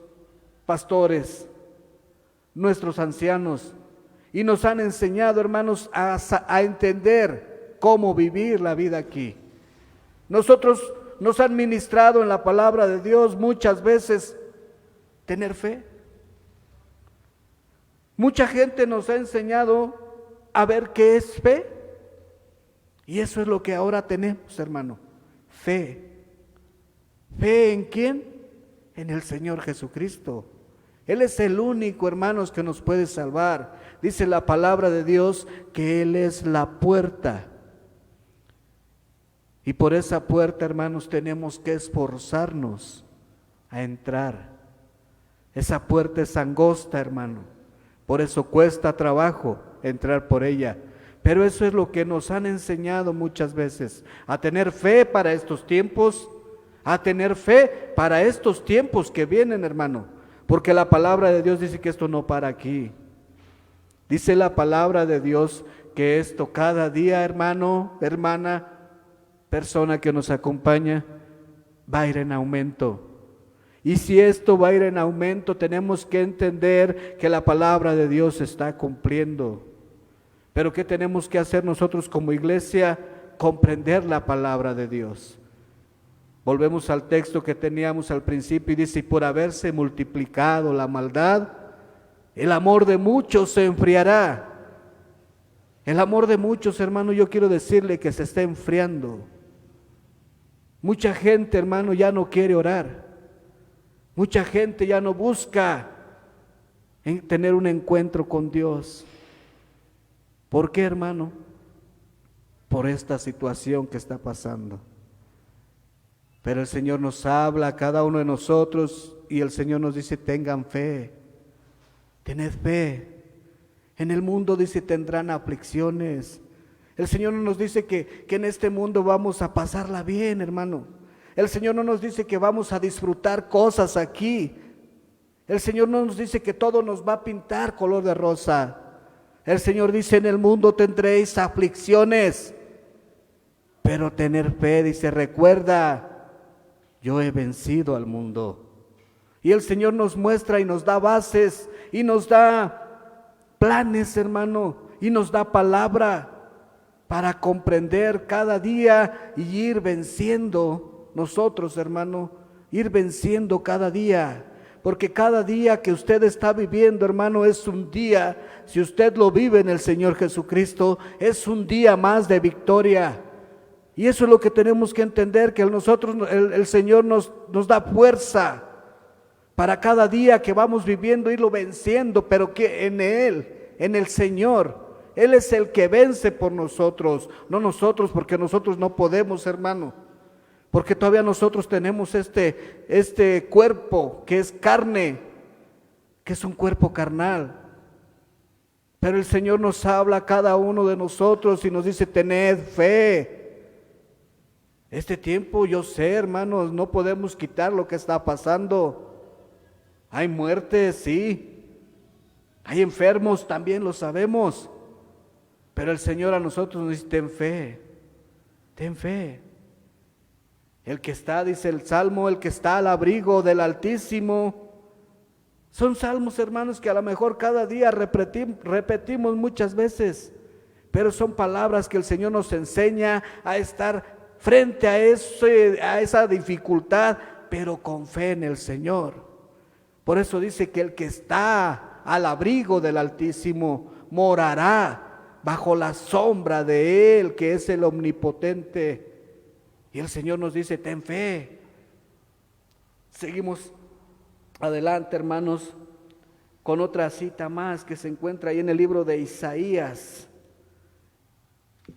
pastores, nuestros ancianos, y nos han enseñado, hermanos, a entender cómo vivir la vida aquí. Nosotros nos han ministrado en la palabra de Dios muchas veces tener fe. Mucha gente nos ha enseñado a ver qué es fe, y eso es lo que ahora tenemos, hermano, fe. ¿Fe en quién? En el Señor Jesucristo. Él es el único, hermanos, que nos puede salvar. Dice la palabra de Dios que Él es la puerta. Y por esa puerta, hermanos, tenemos que esforzarnos a entrar. Esa puerta es angosta, hermano. Por eso cuesta trabajo entrar por ella. Pero eso es lo que nos han enseñado muchas veces. A tener fe para estos tiempos. A tener fe para estos tiempos que vienen, hermano. Porque la palabra de Dios dice que esto no para aquí. Dice la palabra de Dios que esto cada día, hermano, hermana, persona que nos acompaña, va a ir en aumento. Y si esto va a ir en aumento, tenemos que entender que la palabra de Dios se está cumpliendo. Pero ¿qué tenemos que hacer nosotros como iglesia? Comprender la palabra de Dios. Volvemos al texto que teníamos al principio y dice: y por haberse multiplicado la maldad, el amor de muchos se enfriará. El amor de muchos, hermano, yo quiero decirle que se está enfriando. Mucha gente, hermano, ya no quiere orar. Mucha gente ya no busca tener un encuentro con Dios. ¿Por qué, hermano? Por esta situación que está pasando. Pero el Señor nos habla a cada uno de nosotros y el Señor nos dice: tengan fe, tened fe. En el mundo, dice, tendrán aflicciones. El Señor no nos dice que en este mundo vamos a pasarla bien, hermano. El Señor no nos dice que vamos a disfrutar cosas aquí. El Señor no nos dice que todo nos va a pintar color de rosa. El Señor dice: en el mundo tendréis aflicciones, pero tener fe, dice, recuerda, yo he vencido al mundo. Y el Señor nos muestra y nos da bases y nos da planes, hermano, y nos da palabra para comprender cada día y ir venciendo nosotros, hermano, ir venciendo cada día. Porque cada día que usted está viviendo, hermano, es un día, si usted lo vive en el Señor Jesucristo, es un día más de victoria. Y eso es lo que tenemos que entender, que el Señor nos da fuerza para cada día que vamos viviendo irlo venciendo, pero que en Él, en el Señor, Él es el que vence por nosotros, no nosotros, porque nosotros no podemos, hermano, porque todavía nosotros tenemos este cuerpo que es carne, que es un cuerpo carnal. Pero el Señor nos habla a cada uno de nosotros y nos dice, tened fe. Este tiempo, yo sé, hermanos, no podemos quitar lo que está pasando. Hay muertes, sí. Hay enfermos, también lo sabemos. Pero el Señor a nosotros nos dice, ten fe, ten fe. El que está, dice el Salmo, el que está al abrigo del Altísimo. Son salmos, hermanos, que a lo mejor cada día repetimos muchas veces, pero son palabras que el Señor nos enseña a estar frente a esa dificultad, pero con fe en el Señor. Por eso dice que el que está al abrigo del Altísimo morará bajo la sombra de Él, que es el omnipotente. Y el Señor nos dice, ten fe. Seguimos adelante, hermanos, con otra cita más que se encuentra ahí en el libro de Isaías.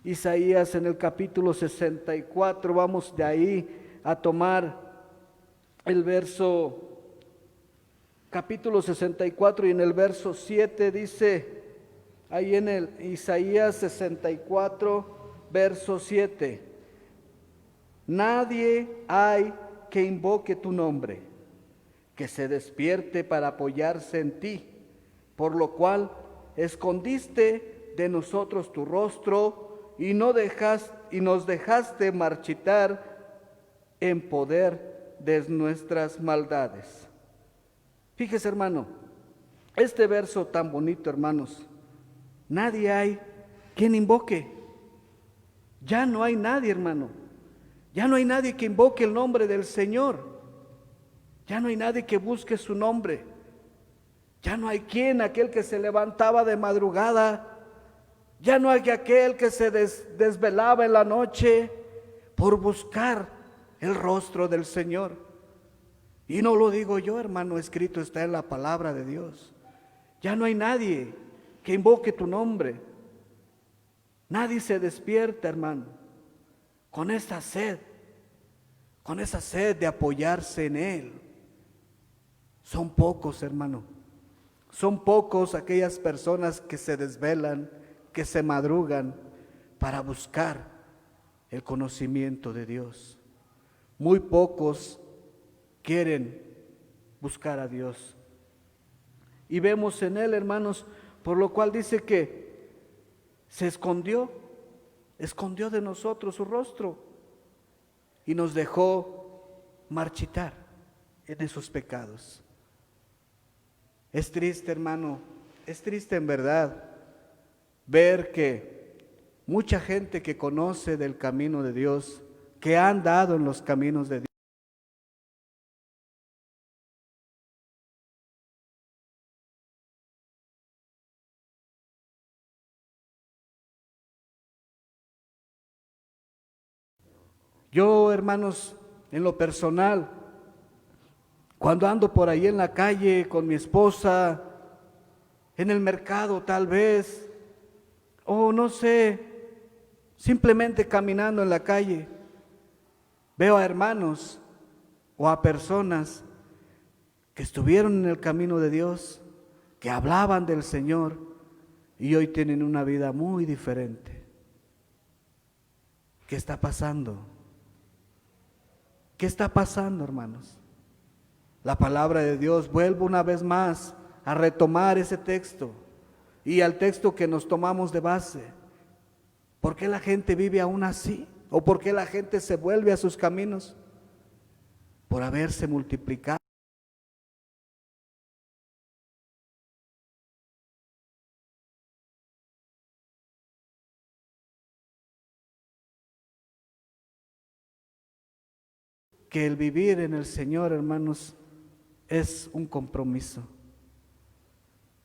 Isaías en el capítulo 64, vamos de ahí a tomar el verso, capítulo 64 y en el verso 7 dice, ahí en el Isaías 64, verso 7, nadie hay que invoque tu nombre, que se despierte para apoyarse en ti, por lo cual escondiste de nosotros tu rostro y nos dejaste marchitar en poder de nuestras maldades. Fíjese, hermano, este verso tan bonito, hermanos, nadie hay quien invoque. Ya no hay nadie, hermano. Ya no hay nadie que invoque el nombre del Señor. Ya no hay nadie que busque su nombre. Ya no hay aquel que se levantaba de madrugada. Ya no hay aquel que se desvelaba en la noche por buscar el rostro del Señor. Y no lo digo yo, hermano, escrito está en la palabra de Dios. Ya no hay nadie que invoque tu nombre. Nadie se despierta, hermano, con esa sed de apoyarse en Él. Son pocos, hermano, son pocos aquellas personas que se desvelan, que se madrugan para buscar el conocimiento de Dios. Muy pocos quieren buscar a Dios. Y vemos en Él, hermanos, por lo cual dice que se escondió de nosotros su rostro y nos dejó marchitar en esos pecados. Es triste, hermano, es triste en verdad ver que mucha gente que conoce del camino de Dios, que ha andado en los caminos de Dios, yo, hermanos, en lo personal, cuando ando por ahí en la calle con mi esposa, en el mercado tal vez, o no sé, simplemente caminando en la calle, veo a hermanos o a personas que estuvieron en el camino de Dios, que hablaban del Señor y hoy tienen una vida muy diferente. ¿Qué está pasando? ¿Qué está pasando, hermanos? La palabra de Dios, vuelvo una vez más a retomar ese texto y al texto que nos tomamos de base. ¿Por qué la gente vive aún así? ¿O por qué la gente se vuelve a sus caminos? Por haberse multiplicado. Que el vivir en el Señor, hermanos, es un compromiso.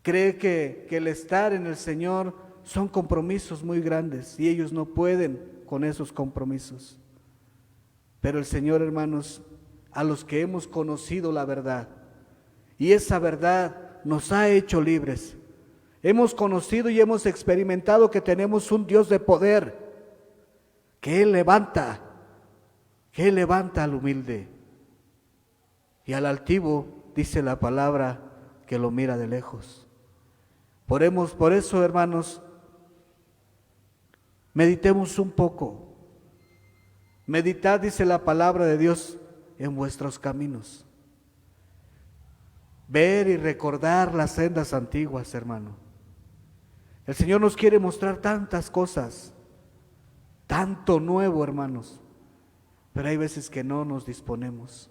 Cree que el estar en el Señor son compromisos muy grandes y ellos no pueden con esos compromisos. Pero el Señor, hermanos, a los que hemos conocido la verdad, y esa verdad nos ha hecho libres. Hemos conocido y hemos experimentado que tenemos un Dios de poder, que Él levanta al humilde, y al altivo, dice la palabra, que lo mira de lejos. Por eso, hermanos, meditemos un poco. Meditad, dice la palabra de Dios, en vuestros caminos. Ver y recordar las sendas antiguas, hermano. El Señor nos quiere mostrar tantas cosas, tanto nuevo, hermanos, pero hay veces que no nos disponemos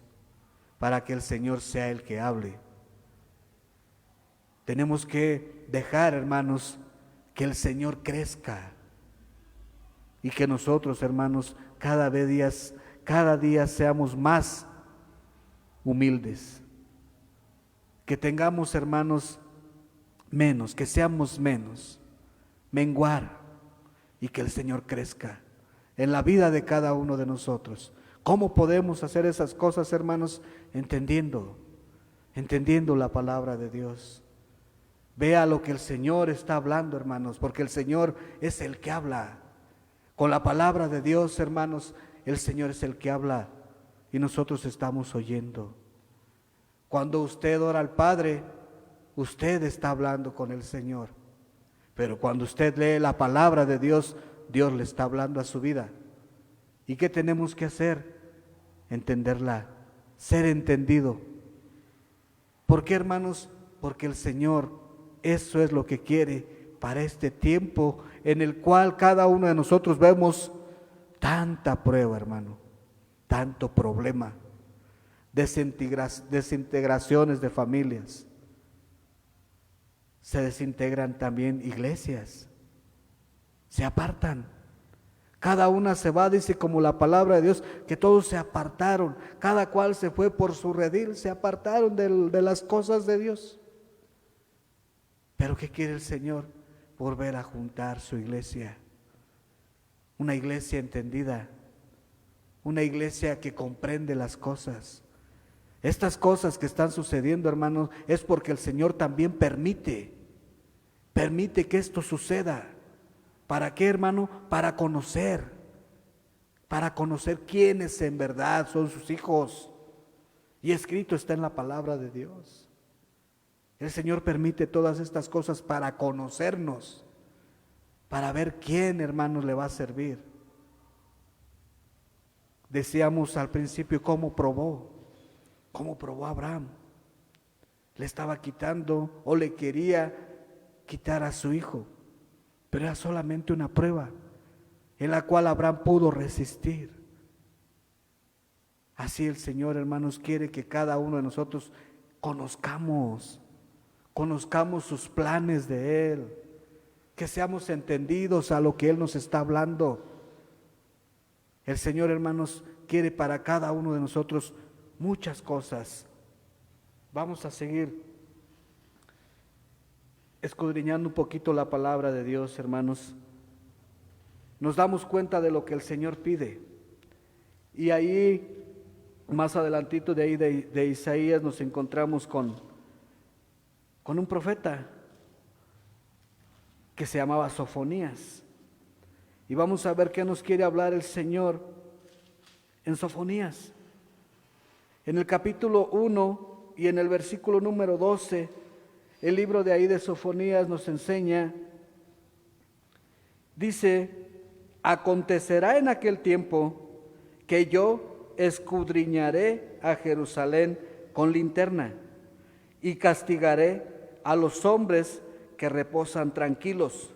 para que el Señor sea el que hable. Tenemos que dejar, hermanos, que el Señor crezca y que nosotros, hermanos, cada día seamos más humildes. Que tengamos, hermanos, menos, que seamos menos, menguar, y que el Señor crezca en la vida de cada uno de nosotros. ¿Cómo podemos hacer esas cosas, hermanos? Entendiendo la palabra de Dios. Vea lo que el Señor está hablando, hermanos, porque el Señor es el que habla. Con la palabra de Dios, hermanos, el Señor es el que habla y nosotros estamos oyendo. Cuando usted ora al Padre, usted está hablando con el Señor. Pero cuando usted lee la palabra de Dios, Dios le está hablando a su vida. ¿Y qué tenemos que hacer? Entenderla, ser entendido. ¿Por qué, hermanos? Porque el Señor, eso es lo que quiere para este tiempo en el cual cada uno de nosotros vemos tanta prueba, hermano, tanto problema, desintegraciones de familias. Se desintegran también iglesias, se apartan. Cada una se va, dice como la palabra de Dios, que todos se apartaron, cada cual se fue por su redil, se apartaron de las cosas de Dios. Pero ¿qué quiere el Señor? Volver a juntar su iglesia, una iglesia entendida, una iglesia que comprende las cosas. Estas cosas que están sucediendo, hermanos, es porque el Señor también permite que esto suceda. ¿Para qué, hermano? Para conocer quiénes en verdad son sus hijos. Y escrito está en la palabra de Dios. El Señor permite todas estas cosas para conocernos, para ver quién, hermanos, le va a servir. Decíamos al principio cómo probó a Abraham. Le estaba quitando o le quería quitar a su hijo, pero era solamente una prueba en la cual Abraham pudo resistir. Así el Señor, hermanos, quiere que cada uno de nosotros conozcamos sus planes de Él, que seamos entendidos a lo que Él nos está hablando. El Señor, hermanos, quiere para cada uno de nosotros muchas cosas. Vamos a seguir escudriñando un poquito la palabra de Dios, hermanos. Nos damos cuenta de lo que el Señor pide. Y ahí, más adelantito de ahí de Isaías, nos encontramos con un profeta que se llamaba Sofonías. Y vamos a ver qué nos quiere hablar el Señor en Sofonías. En el capítulo 1 y en el versículo número 12, el libro de ahí de Sofonías nos enseña, dice: acontecerá en aquel tiempo que yo escudriñaré a Jerusalén con linterna y castigaré a los hombres que reposan tranquilos,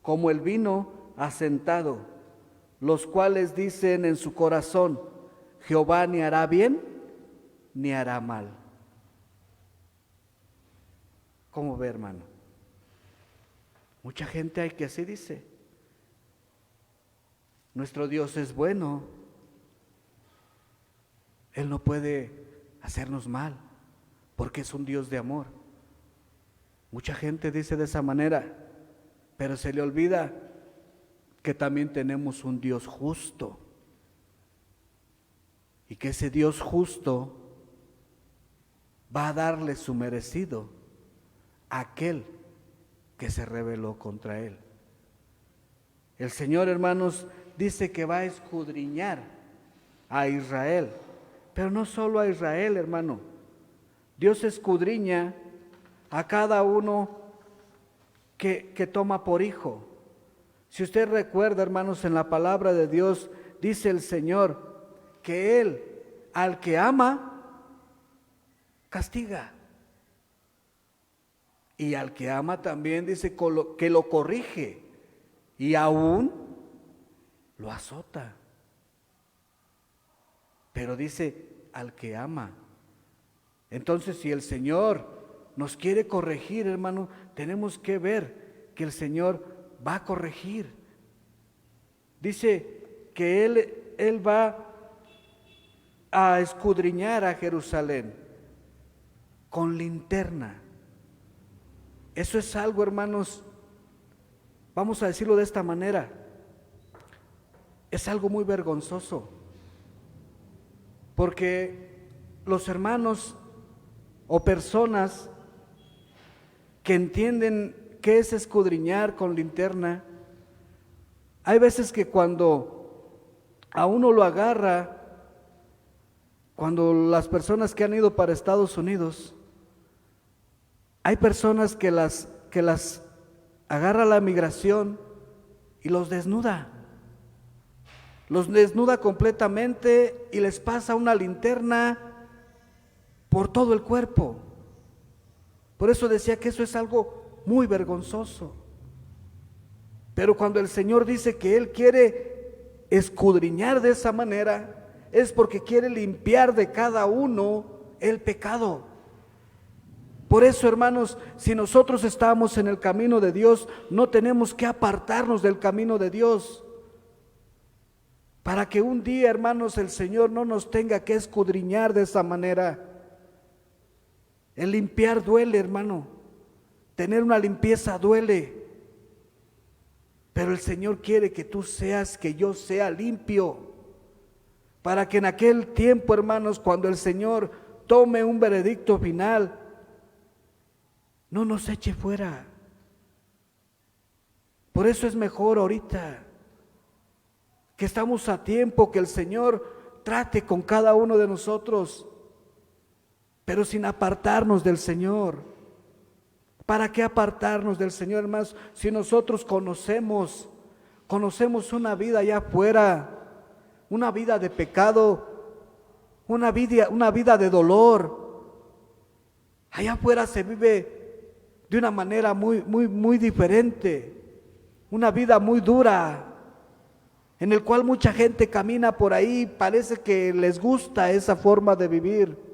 como el vino asentado, los cuales dicen en su corazón: Jehová ni hará bien ni hará mal. ¿Cómo ve, hermano? Mucha gente hay que así dice: nuestro Dios es bueno, Él no puede hacernos mal, porque es un Dios de amor. Mucha gente dice de esa manera, pero se le olvida que también tenemos un Dios justo, y que ese Dios justo va a darle su merecido a aquel que se rebeló contra él. El Señor, hermanos, dice que va a escudriñar a Israel, pero no solo a Israel, hermano. Dios escudriña a cada uno que toma por hijo. Si usted recuerda, hermanos, en la palabra de Dios, dice el Señor que Él, al que ama, castiga. Y al que ama también dice que lo corrige y aún lo azota. Pero dice al que ama. Entonces, si el Señor nos quiere corregir, hermano, tenemos que ver que el Señor va a corregir. Dice que Él va a escudriñar a Jerusalén con linterna. Eso es algo, hermanos, vamos a decirlo de esta manera, es algo muy vergonzoso, porque los hermanos o personas que entienden qué es escudriñar con linterna, hay veces que cuando a uno lo agarra, cuando las personas que han ido para Estados Unidos, hay personas que las agarra la migración y los desnuda completamente y les pasa una linterna por todo el cuerpo. Por eso decía que eso es algo muy vergonzoso. Pero cuando el Señor dice que Él quiere escudriñar de esa manera, es porque quiere limpiar de cada uno el pecado. Por eso, hermanos, si nosotros estamos en el camino de Dios, no tenemos que apartarnos del camino de Dios, para que un día, hermanos, el Señor no nos tenga que escudriñar de esa manera. El limpiar duele, hermano, tener una limpieza duele, pero el Señor quiere que tú seas, que yo sea limpio, para que en aquel tiempo, hermanos, cuando el Señor tome un veredicto final, no nos eche fuera. Por eso es mejor ahorita, que estamos a tiempo, que el Señor trate con cada uno de nosotros, pero sin apartarnos del Señor. ¿Para qué apartarnos del Señor, hermanos? Si nosotros conocemos una vida allá afuera, una vida de pecado, una vida de dolor. Allá afuera se vive de una manera muy diferente, una vida muy dura, en el cual mucha gente camina por ahí, parece que les gusta esa forma de vivir.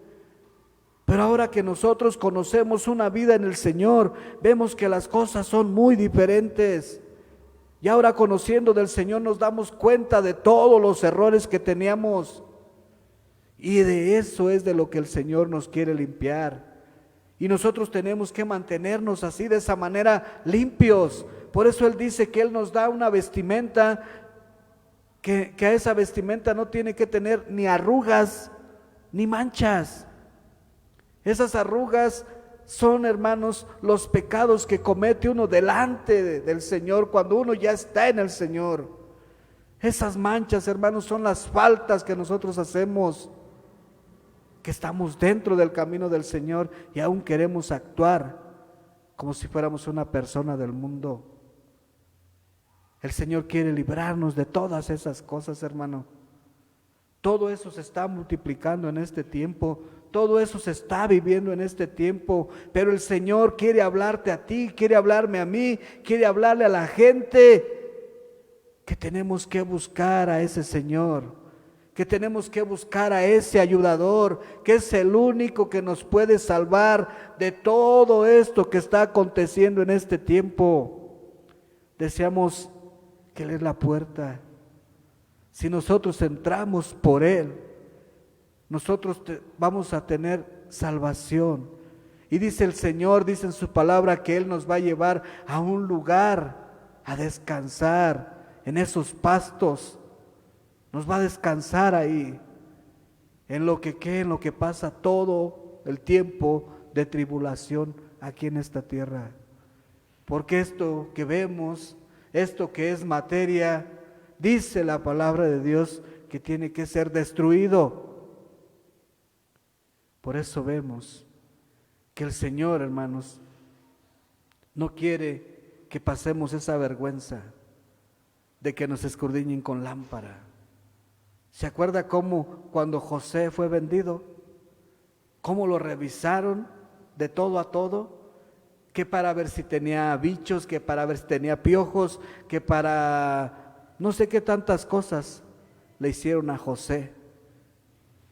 Pero ahora que nosotros conocemos una vida en el Señor, vemos que las cosas son muy diferentes. Y ahora, conociendo del Señor, nos damos cuenta de todos los errores que teníamos. Y de eso es de lo que el Señor nos quiere limpiar. Y nosotros tenemos que mantenernos así, de esa manera, limpios. Por eso Él dice que Él nos da una vestimenta, que a esa vestimenta no tiene que tener ni arrugas, ni manchas. Esas arrugas son, hermanos, los pecados que comete uno delante del Señor cuando uno ya está en el Señor. Esas manchas, hermanos, son las faltas que nosotros hacemos, que estamos dentro del camino del Señor y aún queremos actuar como si fuéramos una persona del mundo. El Señor quiere librarnos de todas esas cosas, hermano. Todo eso se está multiplicando en este tiempo, todo eso se está viviendo en este tiempo, pero el Señor quiere hablarte a ti, quiere hablarme a mí, quiere hablarle a la gente, que tenemos que buscar a ese Señor, que tenemos que buscar a ese ayudador, que es el único que nos puede salvar de todo esto que está aconteciendo en este tiempo. Deseamos que Él es la puerta. Si nosotros entramos por Él, nosotros vamos a tener salvación. Y dice el Señor, dice en su palabra, que Él nos va a llevar a un lugar a descansar en esos pastos. Nos va a descansar ahí, en lo que pasa todo el tiempo de tribulación aquí en esta tierra. Porque esto que vemos, esto que es materia, dice la palabra de Dios que tiene que ser destruido. Por eso vemos que el Señor, hermanos, no quiere que pasemos esa vergüenza de que nos escudriñen con lámpara. ¿Se acuerda cómo cuando José fue vendido? ¿Cómo lo revisaron de todo a todo? Que para ver si tenía bichos, que para ver si tenía piojos, que para no sé qué tantas cosas le hicieron a José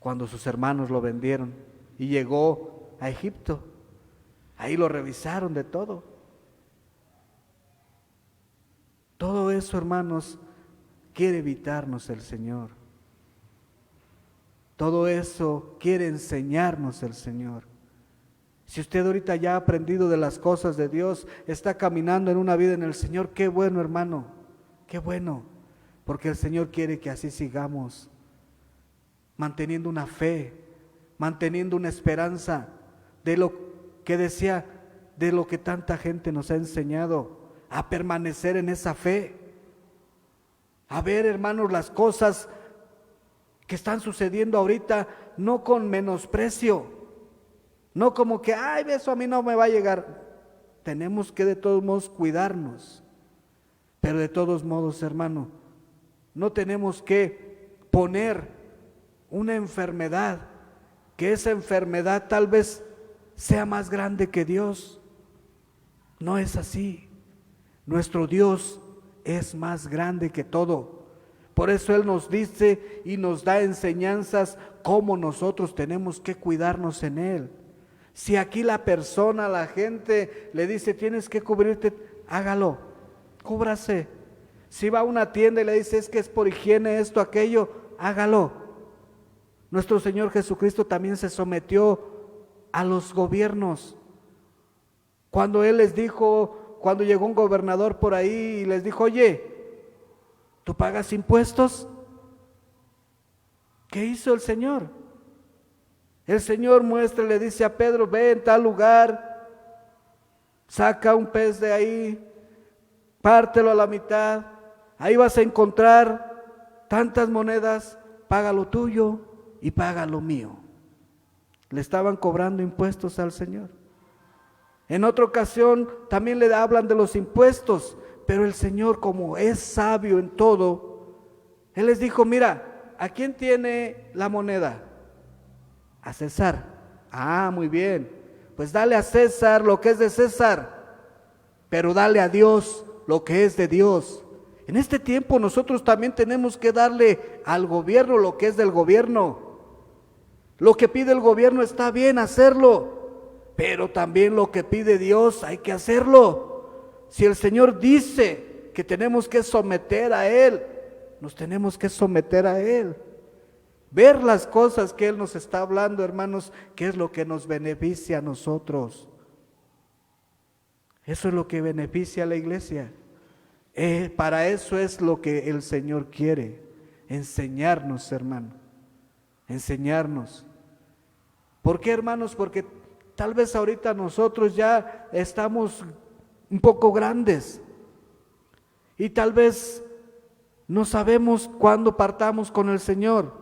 cuando sus hermanos lo vendieron y llegó a Egipto. Ahí lo revisaron de todo. Todo eso, hermanos, quiere evitarnos el Señor. Todo eso quiere enseñarnos el Señor. Si usted ahorita ya ha aprendido de las cosas de Dios, está caminando en una vida en el Señor, qué bueno, hermano, qué bueno, porque el Señor quiere que así sigamos, manteniendo una fe, manteniendo una esperanza de lo que decía, de lo que tanta gente nos ha enseñado, a permanecer en esa fe, a ver, hermanos, las cosas que están sucediendo ahorita, no con menosprecio, no como que, ay, eso a mí no me va a llegar. Tenemos que de todos modos cuidarnos, pero de todos modos, hermano, no tenemos que poner una enfermedad, que esa enfermedad tal vez sea más grande que Dios. No es así. Nuestro Dios es más grande que todo. Por eso Él nos dice y nos da enseñanzas cómo nosotros tenemos que cuidarnos en Él. Si aquí la persona, la gente le dice tienes que cubrirte, hágalo, cúbrase. Si va a una tienda y le dice es que es por higiene esto, aquello, hágalo. Nuestro Señor Jesucristo también se sometió a los gobiernos. Cuando Él les dijo, cuando llegó un gobernador por ahí y les dijo, oye, ¿tú pagas impuestos? ¿Qué hizo el Señor? El Señor muestra y le dice a Pedro, ve en tal lugar, saca un pez de ahí, pártelo a la mitad, ahí vas a encontrar tantas monedas, paga lo tuyo y paga lo mío. Le estaban cobrando impuestos al Señor. En otra ocasión también le hablan de los impuestos, pero el Señor, como es sabio en todo, Él les dijo, mira, ¿a quién tiene la moneda? A César. Ah, muy bien, pues dale a César lo que es de César, pero dale a Dios lo que es de Dios. En este tiempo nosotros también tenemos que darle al gobierno lo que es del gobierno. Lo que pide el gobierno está bien hacerlo, pero también lo que pide Dios hay que hacerlo. Si el Señor dice que tenemos que someter a Él, nos tenemos que someter a Él. Ver las cosas que Él nos está hablando, hermanos, que es lo que nos beneficia a nosotros. Eso es lo que beneficia a la iglesia. Para eso es lo que el Señor quiere, enseñarnos, hermano, enseñarnos. ¿Por qué, hermanos? Porque tal vez ahorita nosotros ya estamos un poco grandes y tal vez no sabemos cuándo partamos con el Señor.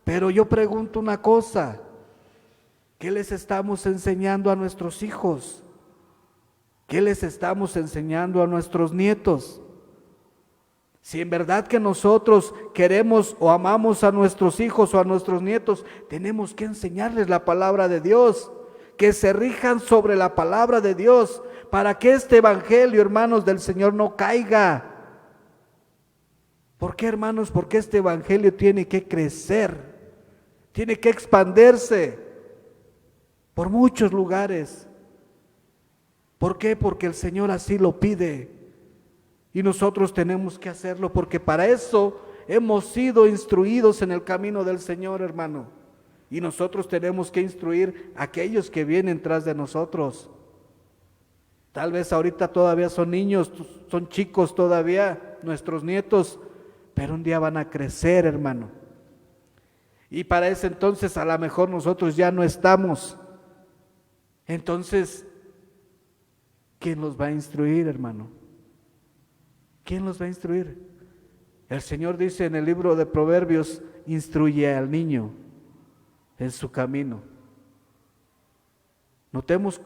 Pero yo pregunto una cosa, ¿qué les estamos enseñando a nuestros hijos? ¿Qué les estamos enseñando a nuestros nietos? Si en verdad que nosotros queremos o amamos a nuestros hijos o a nuestros nietos, tenemos que enseñarles la palabra de Dios, que se rijan sobre la palabra de Dios, para que este evangelio, hermanos, del Señor no caiga. ¿Por qué, hermanos? Porque este evangelio tiene que crecer. Tiene que expandirse por muchos lugares. ¿Por qué? Porque el Señor así lo pide. Y nosotros tenemos que hacerlo, porque para eso hemos sido instruidos en el camino del Señor, hermano. Y nosotros tenemos que instruir a aquellos que vienen tras de nosotros. Tal vez ahorita todavía son niños, son chicos todavía, nuestros nietos, pero un día van a crecer, hermano. Y para ese entonces a lo mejor nosotros ya no estamos, Entonces, ¿quién los va a instruir, hermano? ¿Quién los va a instruir? El Señor dice en el libro de Proverbios, instruye al niño en su camino. Notemos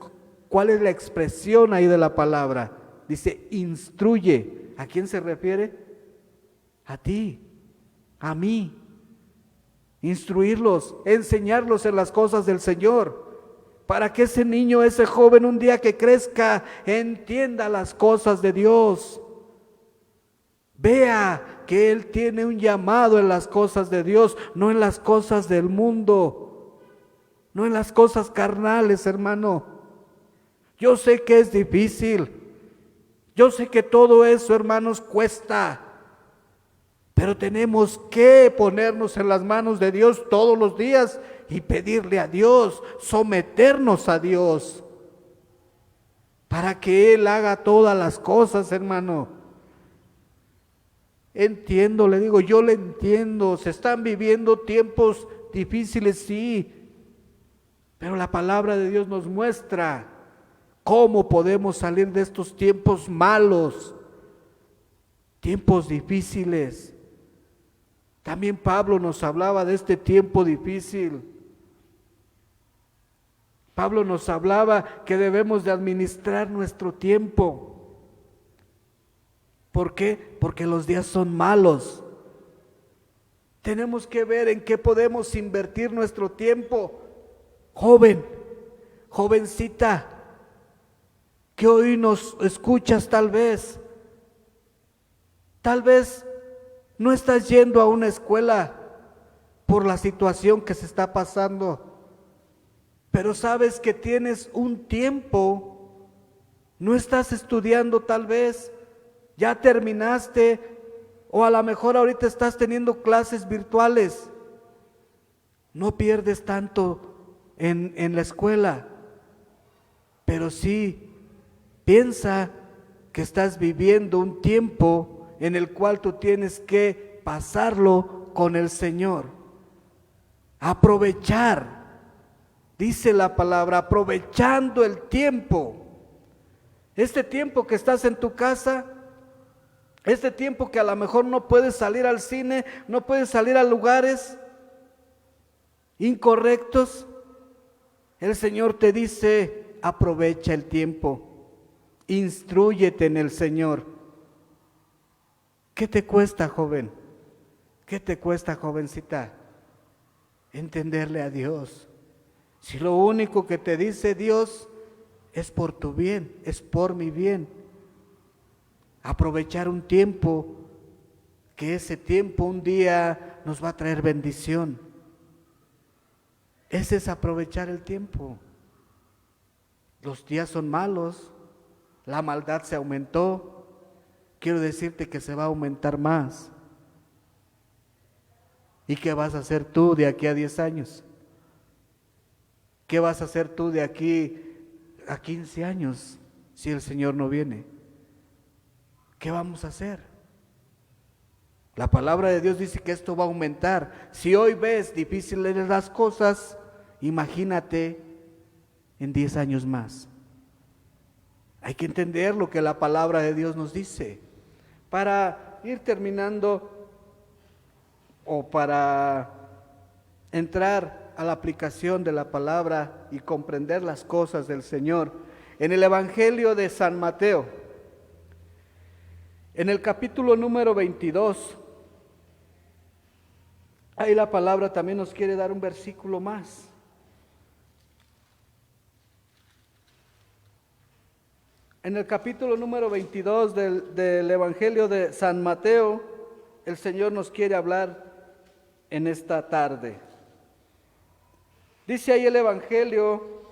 cuál es la expresión ahí de la palabra. Dice, instruye. ¿A quién se refiere? A ti, a mí. Instruirlos, enseñarlos en las cosas del Señor, para que ese niño, ese joven, un día que crezca, entienda las cosas de Dios. Vea que él tiene un llamado en las cosas de Dios, no en las cosas del mundo, no en las cosas carnales, hermano. Yo sé que es difícil, yo sé que todo eso, hermanos, cuesta, pero tenemos que ponernos en las manos de Dios todos los días y pedirle a Dios, someternos a Dios, para que Él haga todas las cosas, hermano. Entiendo, le digo, yo le entiendo, se están viviendo tiempos difíciles, sí, pero la palabra de Dios nos muestra cómo podemos salir de estos tiempos malos, tiempos difíciles. También Pablo nos hablaba de este tiempo difícil. Pablo nos hablaba que debemos de administrar nuestro tiempo. ¿Por qué? Porque los días son malos. Tenemos que ver en qué podemos invertir nuestro tiempo. Joven, jovencita, que hoy nos escuchas tal vez no estás yendo a una escuela por la situación que se está pasando, pero sabes que tienes un tiempo, no estás estudiando tal vez, ya terminaste, o a lo mejor ahorita estás teniendo clases virtuales. No pierdes tanto en la escuela, pero sí piensa que estás viviendo un tiempo en el cual tú tienes que pasarlo con el Señor. Aprovechar, dice la palabra, aprovechando el tiempo. Este tiempo que estás en tu casa, este tiempo que a lo mejor no puedes salir al cine, no puedes salir a lugares incorrectos, el Señor te dice, aprovecha el tiempo, instrúyete en el Señor. ¿Qué te cuesta, joven? ¿Qué te cuesta, jovencita? Entenderle a Dios. Si lo único que te dice Dios es por tu bien, es por mi bien. Aprovechar un tiempo, que ese tiempo un día nos va a traer bendición. Ese es aprovechar el tiempo. Los días son malos, la maldad se aumentó. Quiero decirte que se va a aumentar más. ¿Y qué vas a hacer tú de aquí a 10 años? ¿Qué vas a hacer tú de aquí a 15 años si el Señor no viene? ¿Qué vamos a hacer? La palabra de Dios dice que esto va a aumentar. Si hoy ves difíciles las cosas, imagínate en 10 años más. Hay que entender lo que la palabra de Dios nos dice. Para ir terminando o para entrar a la aplicación de la palabra y comprender las cosas del Señor, en el Evangelio de San Mateo, en el capítulo número 22, ahí la palabra también nos quiere dar un versículo más. En el capítulo número 22 del Evangelio de San Mateo, el Señor nos quiere hablar en esta tarde. Dice ahí el Evangelio,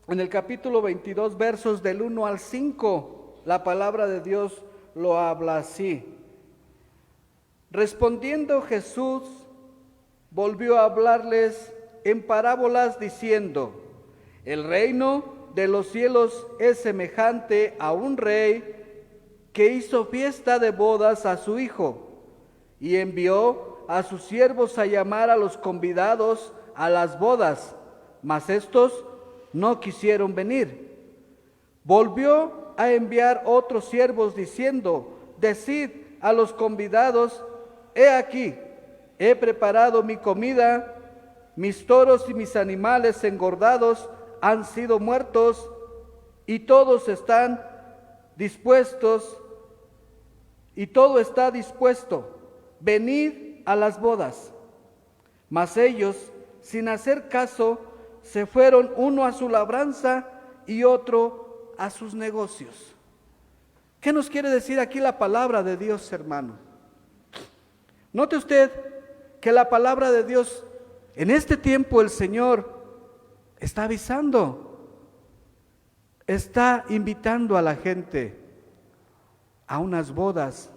en el capítulo 22, versos del 1 al 5, la palabra de Dios lo habla así. Respondiendo Jesús, volvió a hablarles en parábolas diciendo: el reino de los cielos es semejante a un rey que hizo fiesta de bodas a su hijo y envió a sus siervos a llamar a los convidados a las bodas, mas estos no quisieron venir. Volvió a enviar otros siervos diciendo: decid a los convidados: he aquí, he preparado mi comida, mis toros y mis animales engordados han sido muertos, y todos están dispuestos, y todo está dispuesto. Venid a las bodas. Mas ellos, sin hacer caso, se fueron, uno a su labranza y otro a sus negocios. ¿Qué nos quiere decir aquí la palabra de Dios, hermano? Note usted que la palabra de Dios, en este tiempo el Señor está avisando, está invitando a la gente a unas bodas,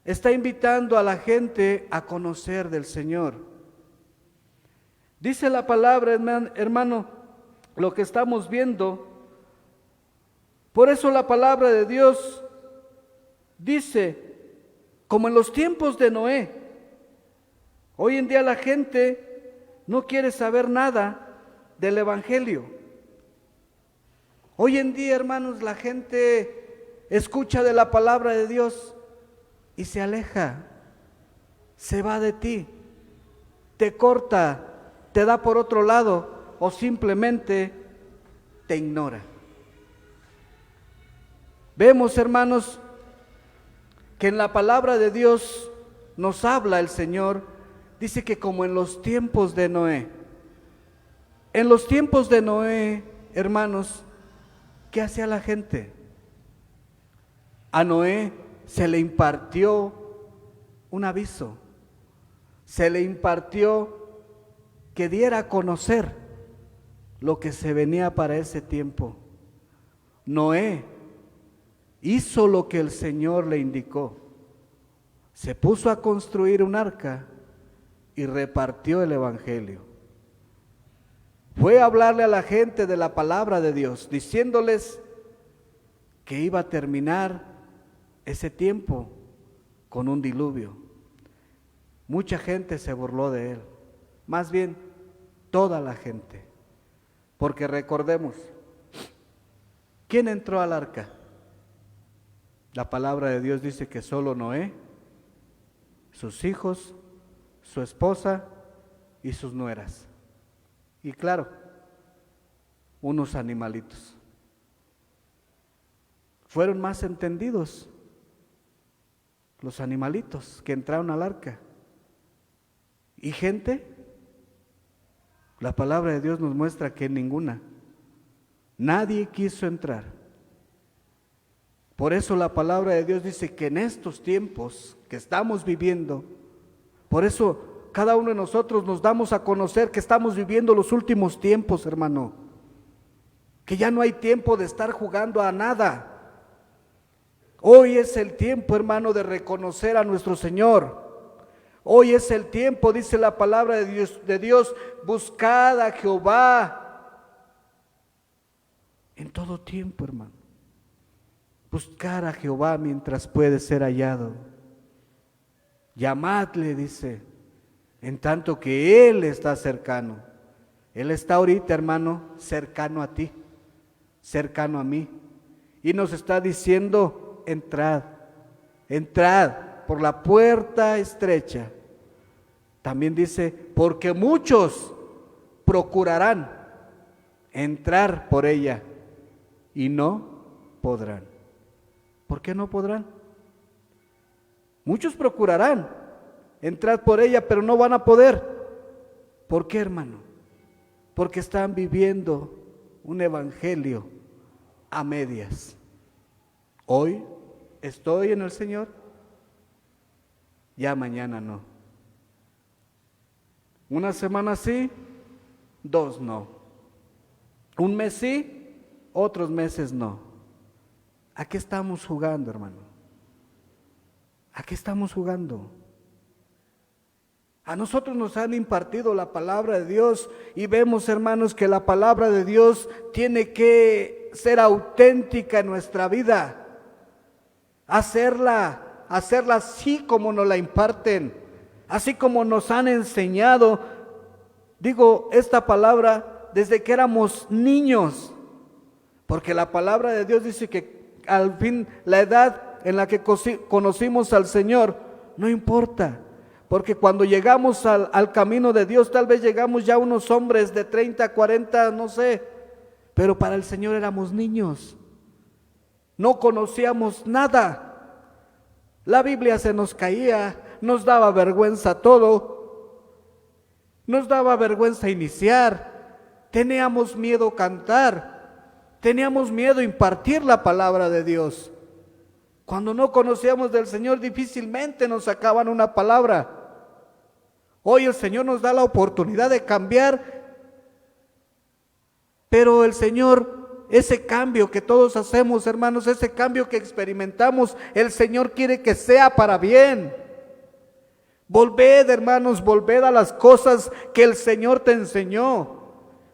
está invitando a la gente a conocer del Señor. Dice la palabra, hermano, lo que estamos viendo. Por eso la palabra de Dios dice, como en los tiempos de Noé. Hoy en día la gente no quiere saber nada del Evangelio. Hoy en día, hermanos, la gente escucha de la palabra de Dios y se aleja, se va de ti, te corta, te da por otro lado o simplemente te ignora. Vemos, hermanos, que en la palabra de Dios nos habla el Señor, dice que como en los tiempos de Noé. En los tiempos de Noé, hermanos, ¿qué hacía la gente? A Noé se le impartió un aviso, se le impartió que diera a conocer lo que se venía para ese tiempo. Noé hizo lo que el Señor le indicó, se puso a construir un arca y repartió el Evangelio. Fue a hablarle a la gente de la palabra de Dios, diciéndoles que iba a terminar ese tiempo con un diluvio. Mucha gente se burló de él, más bien toda la gente, porque recordemos, ¿quién entró al arca? La palabra de Dios dice que solo Noé, sus hijos, su esposa y sus nueras. Y claro, unos animalitos. Fueron más entendidos los animalitos que entraron al arca. ¿Y gente? La palabra de Dios nos muestra que ninguna. Nadie quiso entrar. Por eso la palabra de Dios dice que en estos tiempos que estamos viviendo, por eso cada uno de nosotros nos damos a conocer que estamos viviendo los últimos tiempos, hermano. Que ya no hay tiempo de estar jugando a nada. Hoy es el tiempo, hermano, de reconocer a nuestro Señor. Hoy es el tiempo, dice la palabra de Dios, buscad a Jehová en todo tiempo, hermano. Buscar a Jehová mientras puede ser hallado. Llamadle, dice, en tanto que Él está cercano. Él está ahorita, hermano, cercano a ti, cercano a mí. Y nos está diciendo, entrad, entrad por la puerta estrecha. También dice, porque muchos procurarán entrar por ella y no podrán. ¿Por qué no podrán? Muchos procurarán entrar por ella, pero no van a poder. ¿Por qué, hermano? Porque están viviendo un evangelio a medias. Hoy estoy en el Señor, ya mañana no. Una semana sí, 2 no. Un mes sí, otros meses no. ¿A qué estamos jugando, hermano? ¿A qué estamos jugando? A nosotros nos han impartido la palabra de Dios y vemos, hermanos, que la palabra de Dios tiene que ser auténtica en nuestra vida. Hacerla así como nos la imparten, así como nos han enseñado. Digo, esta palabra desde que éramos niños, porque la palabra de Dios dice que al fin la edad en la que conocimos al Señor no importa, porque cuando llegamos al camino de Dios, tal vez llegamos ya unos hombres de 30, 40, no sé, pero para el Señor éramos niños, no conocíamos nada. La Biblia se nos caía, nos daba vergüenza todo, nos daba vergüenza iniciar, teníamos miedo cantar, teníamos miedo impartir la palabra de Dios. Cuando no conocíamos del Señor, difícilmente nos sacaban una palabra. Hoy el Señor nos da la oportunidad de cambiar, pero el Señor, ese cambio que todos hacemos, hermanos, ese cambio que experimentamos, el Señor quiere que sea para bien. Volved, hermanos, volved a las cosas que el Señor te enseñó.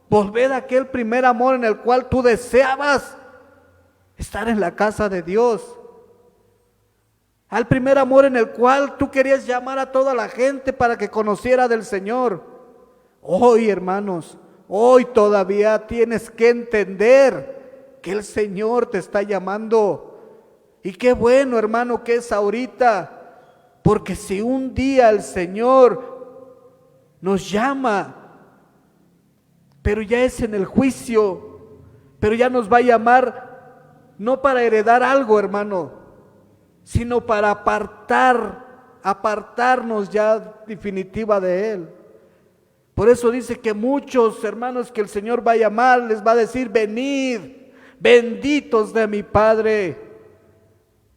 Volved a aquel primer amor en el cual tú deseabas estar en la casa de Dios. Al primer amor en el cual tú querías llamar a toda la gente para que conociera del Señor. Hoy, hermanos, hoy todavía tienes que entender que el Señor te está llamando. Y qué bueno, hermano, que es ahorita. Porque si un día el Señor nos llama, pero ya es en el juicio, pero ya nos va a llamar no para heredar algo, hermano, sino para apartarnos ya definitiva de Él. Por eso dice que muchos hermanos que el Señor va a llamar, les va a decir: venid, benditos de mi Padre.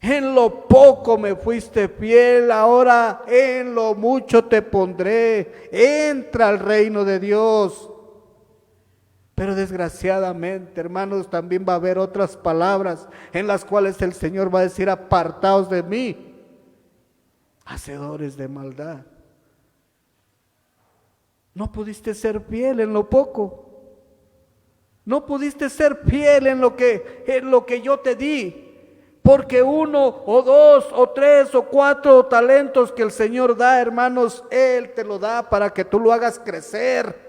En lo poco me fuiste fiel, ahora en lo mucho te pondré. Entra al reino de Dios. Pero desgraciadamente, hermanos, también va a haber otras palabras en las cuales el Señor va a decir: apartaos de mí, hacedores de maldad. No pudiste ser fiel en lo poco. No pudiste ser fiel en lo que yo te di. Porque 1 o 2 o 3 o 4 talentos que el Señor da, hermanos, Él te lo da para que tú lo hagas crecer.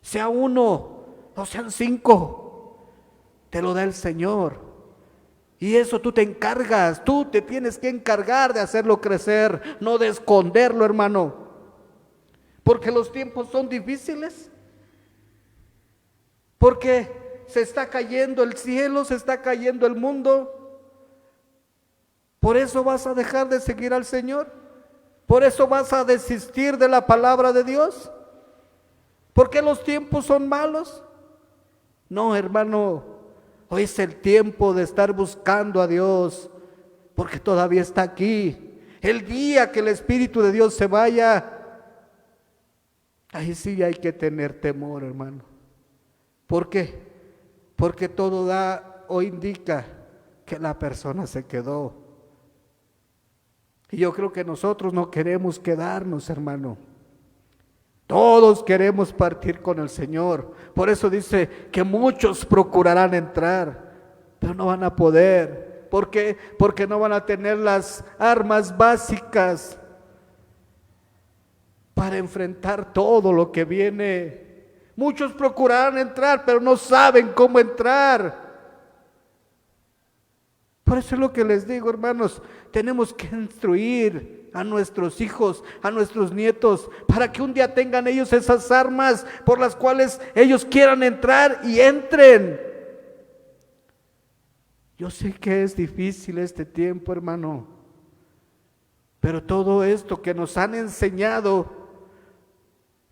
Sea 1 o sean 5, te lo da el Señor. Y eso tú te encargas, tú te tienes que encargar de hacerlo crecer, no de esconderlo, hermano. Porque los tiempos son difíciles. Porque se está cayendo el cielo, se está cayendo el mundo. ¿Por eso vas a dejar de seguir al Señor? ¿Por eso vas a desistir de la palabra de Dios? ¿Por qué los tiempos son malos? No, hermano, hoy es el tiempo de estar buscando a Dios, porque todavía está aquí. El día que el Espíritu de Dios se vaya, ahí sí hay que tener temor, hermano. ¿Por qué? Porque todo da o indica que la persona se quedó. Y yo creo que nosotros no queremos quedarnos, hermano. Todos queremos partir con el Señor. Por eso dice que muchos procurarán entrar, pero no van a poder. ¿Por qué? Porque no van a tener las armas básicas para enfrentar todo lo que viene. Muchos procurarán entrar, pero no saben cómo entrar. Por eso es lo que les digo, hermanos, tenemos que instruir a nuestros hijos, a nuestros nietos, para que un día tengan ellos esas armas por las cuales ellos quieran entrar y entren. Yo sé que es difícil este tiempo, hermano, pero todo esto que nos han enseñado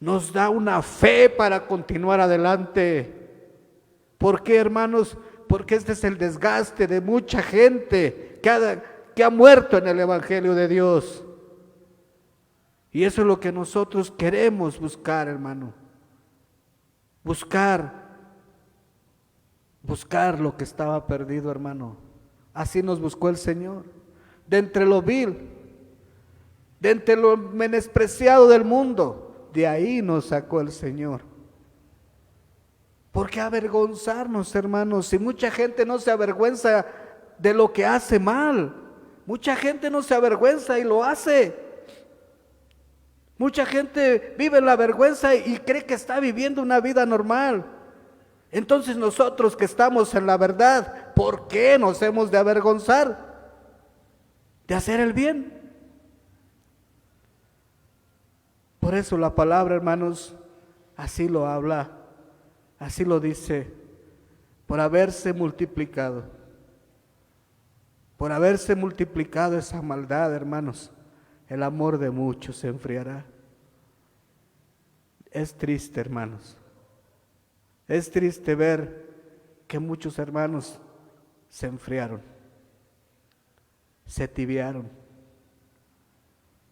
nos da una fe para continuar adelante. ¿Por qué, hermanos? Porque este es el desgaste de mucha gente que ha muerto en el Evangelio de Dios. Y eso es lo que nosotros queremos buscar, hermano. Buscar lo que estaba perdido, hermano. Así nos buscó el Señor. De entre lo vil, de entre lo menospreciado del mundo, de ahí nos sacó el Señor. ¿Por qué avergonzarnos, hermanos? Si mucha gente no se avergüenza de lo que hace mal, mucha gente no se avergüenza y lo hace. Mucha gente vive en la vergüenza y cree que está viviendo una vida normal. Entonces nosotros que estamos en la verdad, ¿por qué nos hemos de avergonzar de hacer el bien? Por eso la palabra, hermanos, así lo habla, así lo dice, por haberse multiplicado esa maldad, hermanos, el amor de muchos se enfriará. Es triste, hermanos, es triste ver que muchos hermanos se enfriaron, se tibiaron,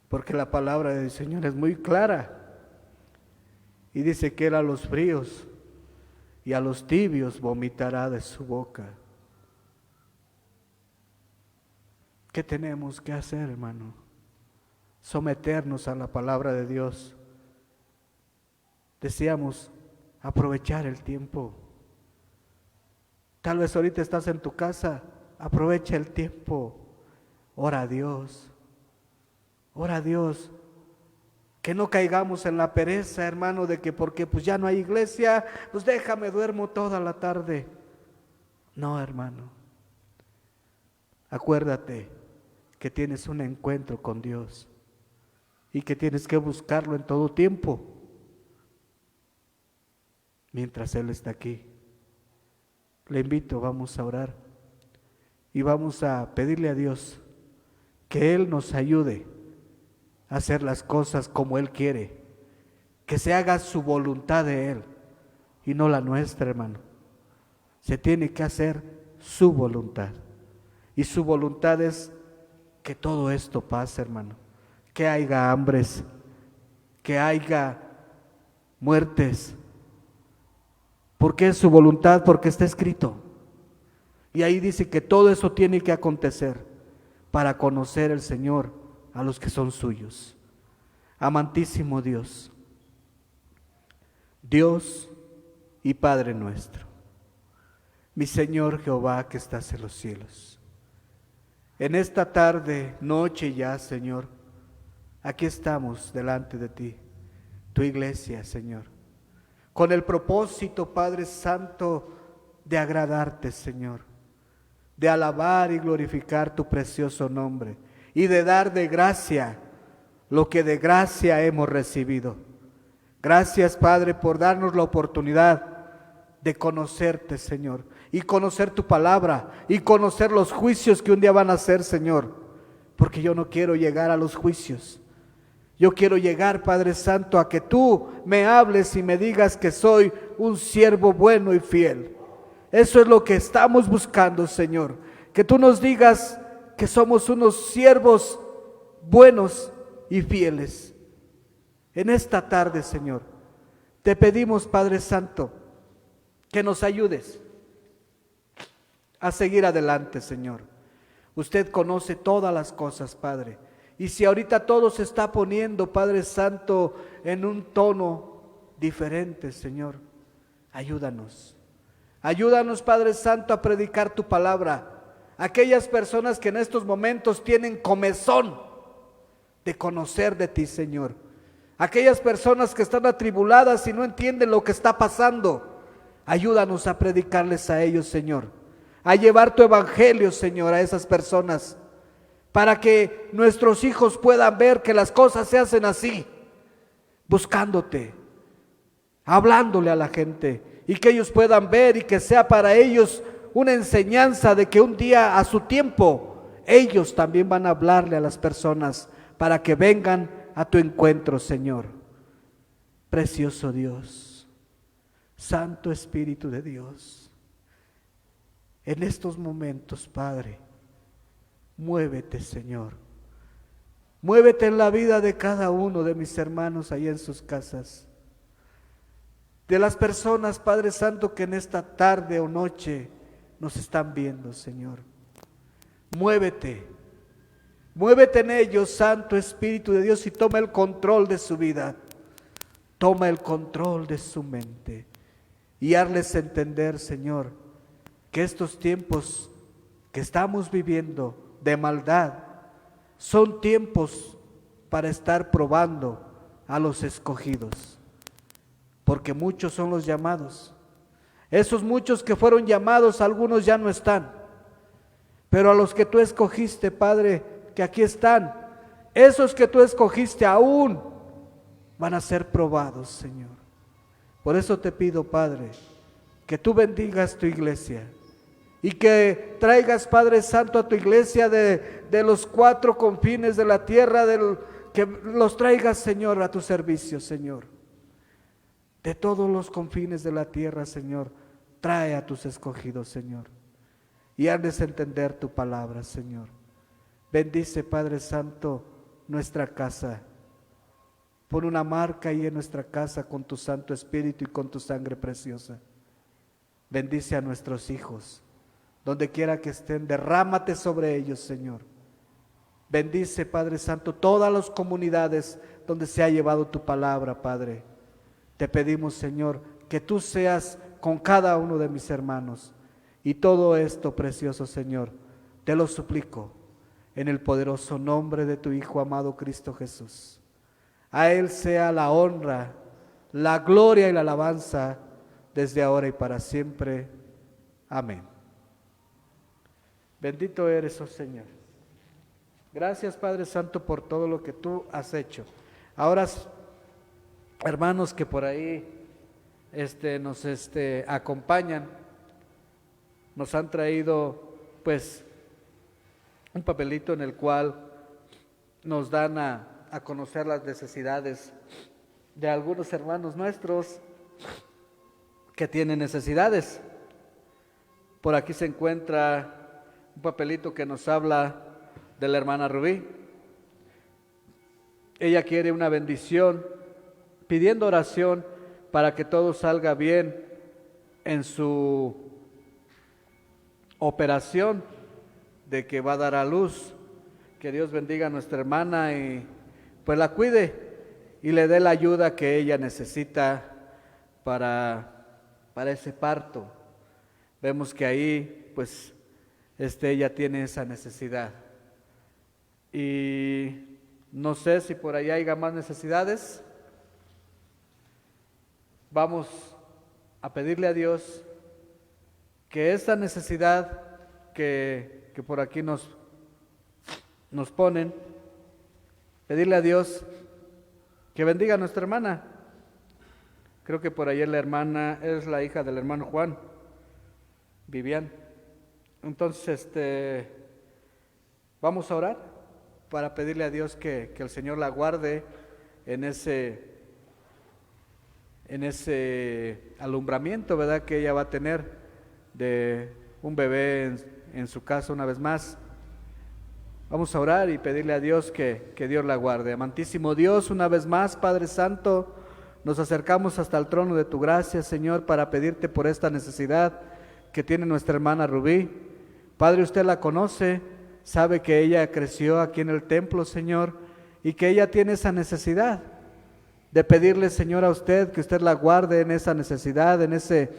porque la palabra del Señor es muy clara y dice que Él a los fríos y a los tibios vomitará de su boca. ¿Qué tenemos que hacer, hermano? Someternos a la palabra de Dios. Decíamos, aprovechar el tiempo. Tal vez ahorita estás en tu casa, aprovecha el tiempo. Ora a Dios. Ora a Dios. Que no caigamos en la pereza, hermano, de que porque pues ya no hay iglesia, pues déjame duermo toda la tarde. No, hermano. Acuérdate que tienes un encuentro con Dios y que tienes que buscarlo en todo tiempo mientras Él está aquí. Le invito, vamos a orar y vamos a pedirle a Dios que Él nos ayude a hacer las cosas como Él quiere, que se haga su voluntad de Él y no la nuestra, hermano. Se tiene que hacer su voluntad y su voluntad es que todo esto pase, hermano, que haya hambres, que haya muertes, porque es su voluntad, porque está escrito. Y ahí dice que todo eso tiene que acontecer para conocer el Señor a los que son suyos. Amantísimo Dios, Dios y Padre nuestro, mi Señor Jehová que estás en los cielos. En esta tarde, noche ya, Señor, aquí estamos delante de ti, tu iglesia, Señor, con el propósito, Padre Santo, de agradarte, Señor, de alabar y glorificar tu precioso nombre y de dar de gracia lo que de gracia hemos recibido. Gracias, Padre, por darnos la oportunidad de conocerte, Señor, y conocer tu palabra y conocer los juicios que un día van a hacer, Señor, porque yo no quiero llegar a los juicios. Yo quiero llegar, Padre Santo, a que tú me hables y me digas que soy un siervo bueno y fiel. Eso es lo que estamos buscando, Señor, que tú nos digas que somos unos siervos buenos y fieles. En esta tarde, Señor, te pedimos, Padre Santo, que nos ayudes a seguir adelante, Señor. Usted conoce todas las cosas, Padre. Y si ahorita todo se está poniendo, Padre Santo, en un tono diferente, Señor, ayúdanos. Ayúdanos, Padre Santo, a predicar tu palabra. Aquellas personas que en estos momentos tienen comezón de conocer de ti, Señor. Aquellas personas que están atribuladas y no entienden lo que está pasando. Ayúdanos a predicarles a ellos, Señor, a llevar tu evangelio, Señor, a esas personas, para que nuestros hijos puedan ver que las cosas se hacen así, buscándote, hablándole a la gente, y que ellos puedan ver y que sea para ellos una enseñanza de que un día a su tiempo ellos también van a hablarle a las personas para que vengan a tu encuentro, Señor. Precioso Dios, Santo Espíritu de Dios, en estos momentos, Padre, muévete, Señor. Muévete en la vida de cada uno de mis hermanos allá en sus casas. De las personas, Padre Santo, que en esta tarde o noche nos están viendo, Señor. Muévete. Muévete en ellos, Santo Espíritu de Dios, y toma el control de su vida. Toma el control de su mente. Y hazles entender, Señor, que estos tiempos que estamos viviendo de maldad son tiempos para estar probando a los escogidos, porque muchos son los llamados. Esos muchos que fueron llamados, algunos ya no están, pero a los que tú escogiste, Padre, que aquí están, esos que tú escogiste aún van a ser probados, Señor. Por eso te pido, Padre, que tú bendigas tu iglesia y que traigas, Padre Santo, a tu iglesia de los 4 confines de la tierra, que los traigas, Señor, a tu servicio, Señor. De todos los confines de la tierra, Señor, trae a tus escogidos, Señor, y hazles entender tu palabra, Señor. Bendice, Padre Santo, nuestra casa. Pon una marca ahí en nuestra casa con tu Santo Espíritu y con tu sangre preciosa. Bendice a nuestros hijos, donde quiera que estén, derrámate sobre ellos, Señor. Bendice, Padre Santo, todas las comunidades donde se ha llevado tu palabra, Padre. Te pedimos, Señor, que tú seas con cada uno de mis hermanos. Y todo esto, precioso Señor, te lo suplico en el poderoso nombre de tu Hijo amado Cristo Jesús. A Él sea la honra, la gloria y la alabanza desde ahora y para siempre. Amén. Bendito eres, oh Señor. Gracias, Padre Santo, por todo lo que tú has hecho. Ahora, hermanos que por ahí nos acompañan, nos han traído pues un papelito en el cual nos dan a conocer las necesidades de algunos hermanos nuestros que tienen necesidades. Por aquí se encuentra un papelito que nos habla de la hermana Rubí. Ella quiere una bendición, pidiendo oración para que todo salga bien en su operación de que va a dar a luz. Que Dios bendiga a nuestra hermana y pues la cuide y le dé la ayuda que ella necesita para ese parto. Vemos que ahí pues ella tiene esa necesidad. Y no sé si por ahí haya más necesidades. Vamos a pedirle a Dios que esa necesidad que por aquí nos ponen, pedirle a Dios que bendiga a nuestra hermana. Creo que por ahí la hermana es la hija del hermano Juan, Vivian. Entonces, vamos a orar para pedirle a Dios que el Señor la guarde en ese alumbramiento, ¿verdad?, que ella va a tener de un bebé en su casa una vez más. Vamos a orar y pedirle a Dios que Dios la guarde. Amantísimo Dios, una vez más, Padre Santo, nos acercamos hasta el trono de tu gracia, Señor, para pedirte por esta necesidad que tiene nuestra hermana Rubí. Padre, usted la conoce, sabe que ella creció aquí en el templo, Señor, y que ella tiene esa necesidad de pedirle, Señor, a usted que usted la guarde en esa necesidad, en ese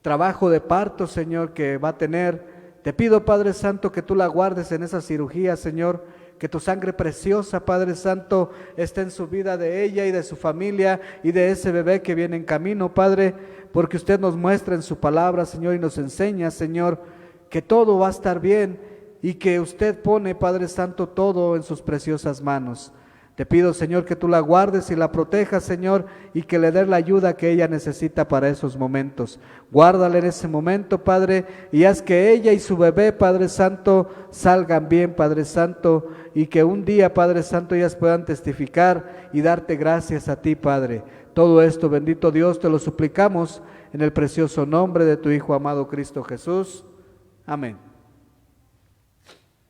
trabajo de parto, Señor, que va a tener. Te pido, Padre Santo, que tú la guardes en esa cirugía, Señor, que tu sangre preciosa, Padre Santo, esté en su vida de ella y de su familia y de ese bebé que viene en camino, Padre, porque usted nos muestra en su palabra, Señor, y nos enseña, Señor, que todo va a estar bien y que usted pone, Padre Santo, todo en sus preciosas manos. Te pido, Señor, que tú la guardes y la protejas, Señor, y que le des la ayuda que ella necesita para esos momentos. Guárdala en ese momento, Padre, y haz que ella y su bebé, Padre Santo, salgan bien, Padre Santo, y que un día, Padre Santo, ellas puedan testificar y darte gracias a ti, Padre. Todo esto, bendito Dios, te lo suplicamos en el precioso nombre de tu Hijo amado Cristo Jesús. Amén.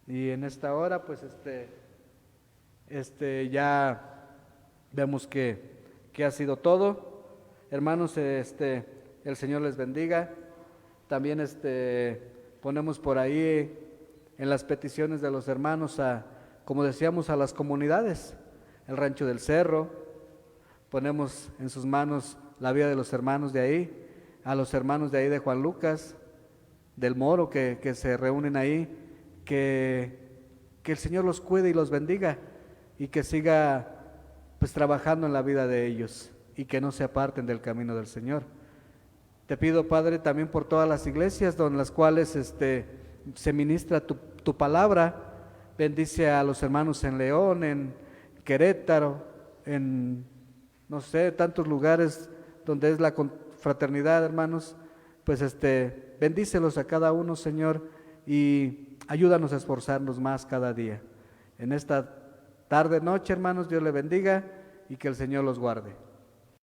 Y en esta hora, pues ya vemos que ha sido todo. Hermanos, el Señor les bendiga. También ponemos por ahí en las peticiones de los hermanos como decíamos, a las comunidades, el Rancho del Cerro. Ponemos en sus manos la vida de los hermanos de ahí, a los hermanos de ahí de Juan Lucas, del Moro, que se reúnen ahí, que el Señor los cuide y los bendiga, y que siga pues trabajando en la vida de ellos y que no se aparten del camino del Señor. Te pido, Padre, también por todas las iglesias donde las cuales se ministra tu palabra. Bendice a los hermanos en León, en Querétaro, en, no sé, tantos lugares donde es la fraternidad, hermanos. Pues bendícelos a cada uno, Señor, y ayúdanos a esforzarnos más cada día. En esta tarde, noche, hermanos, Dios le bendiga y que el Señor los guarde.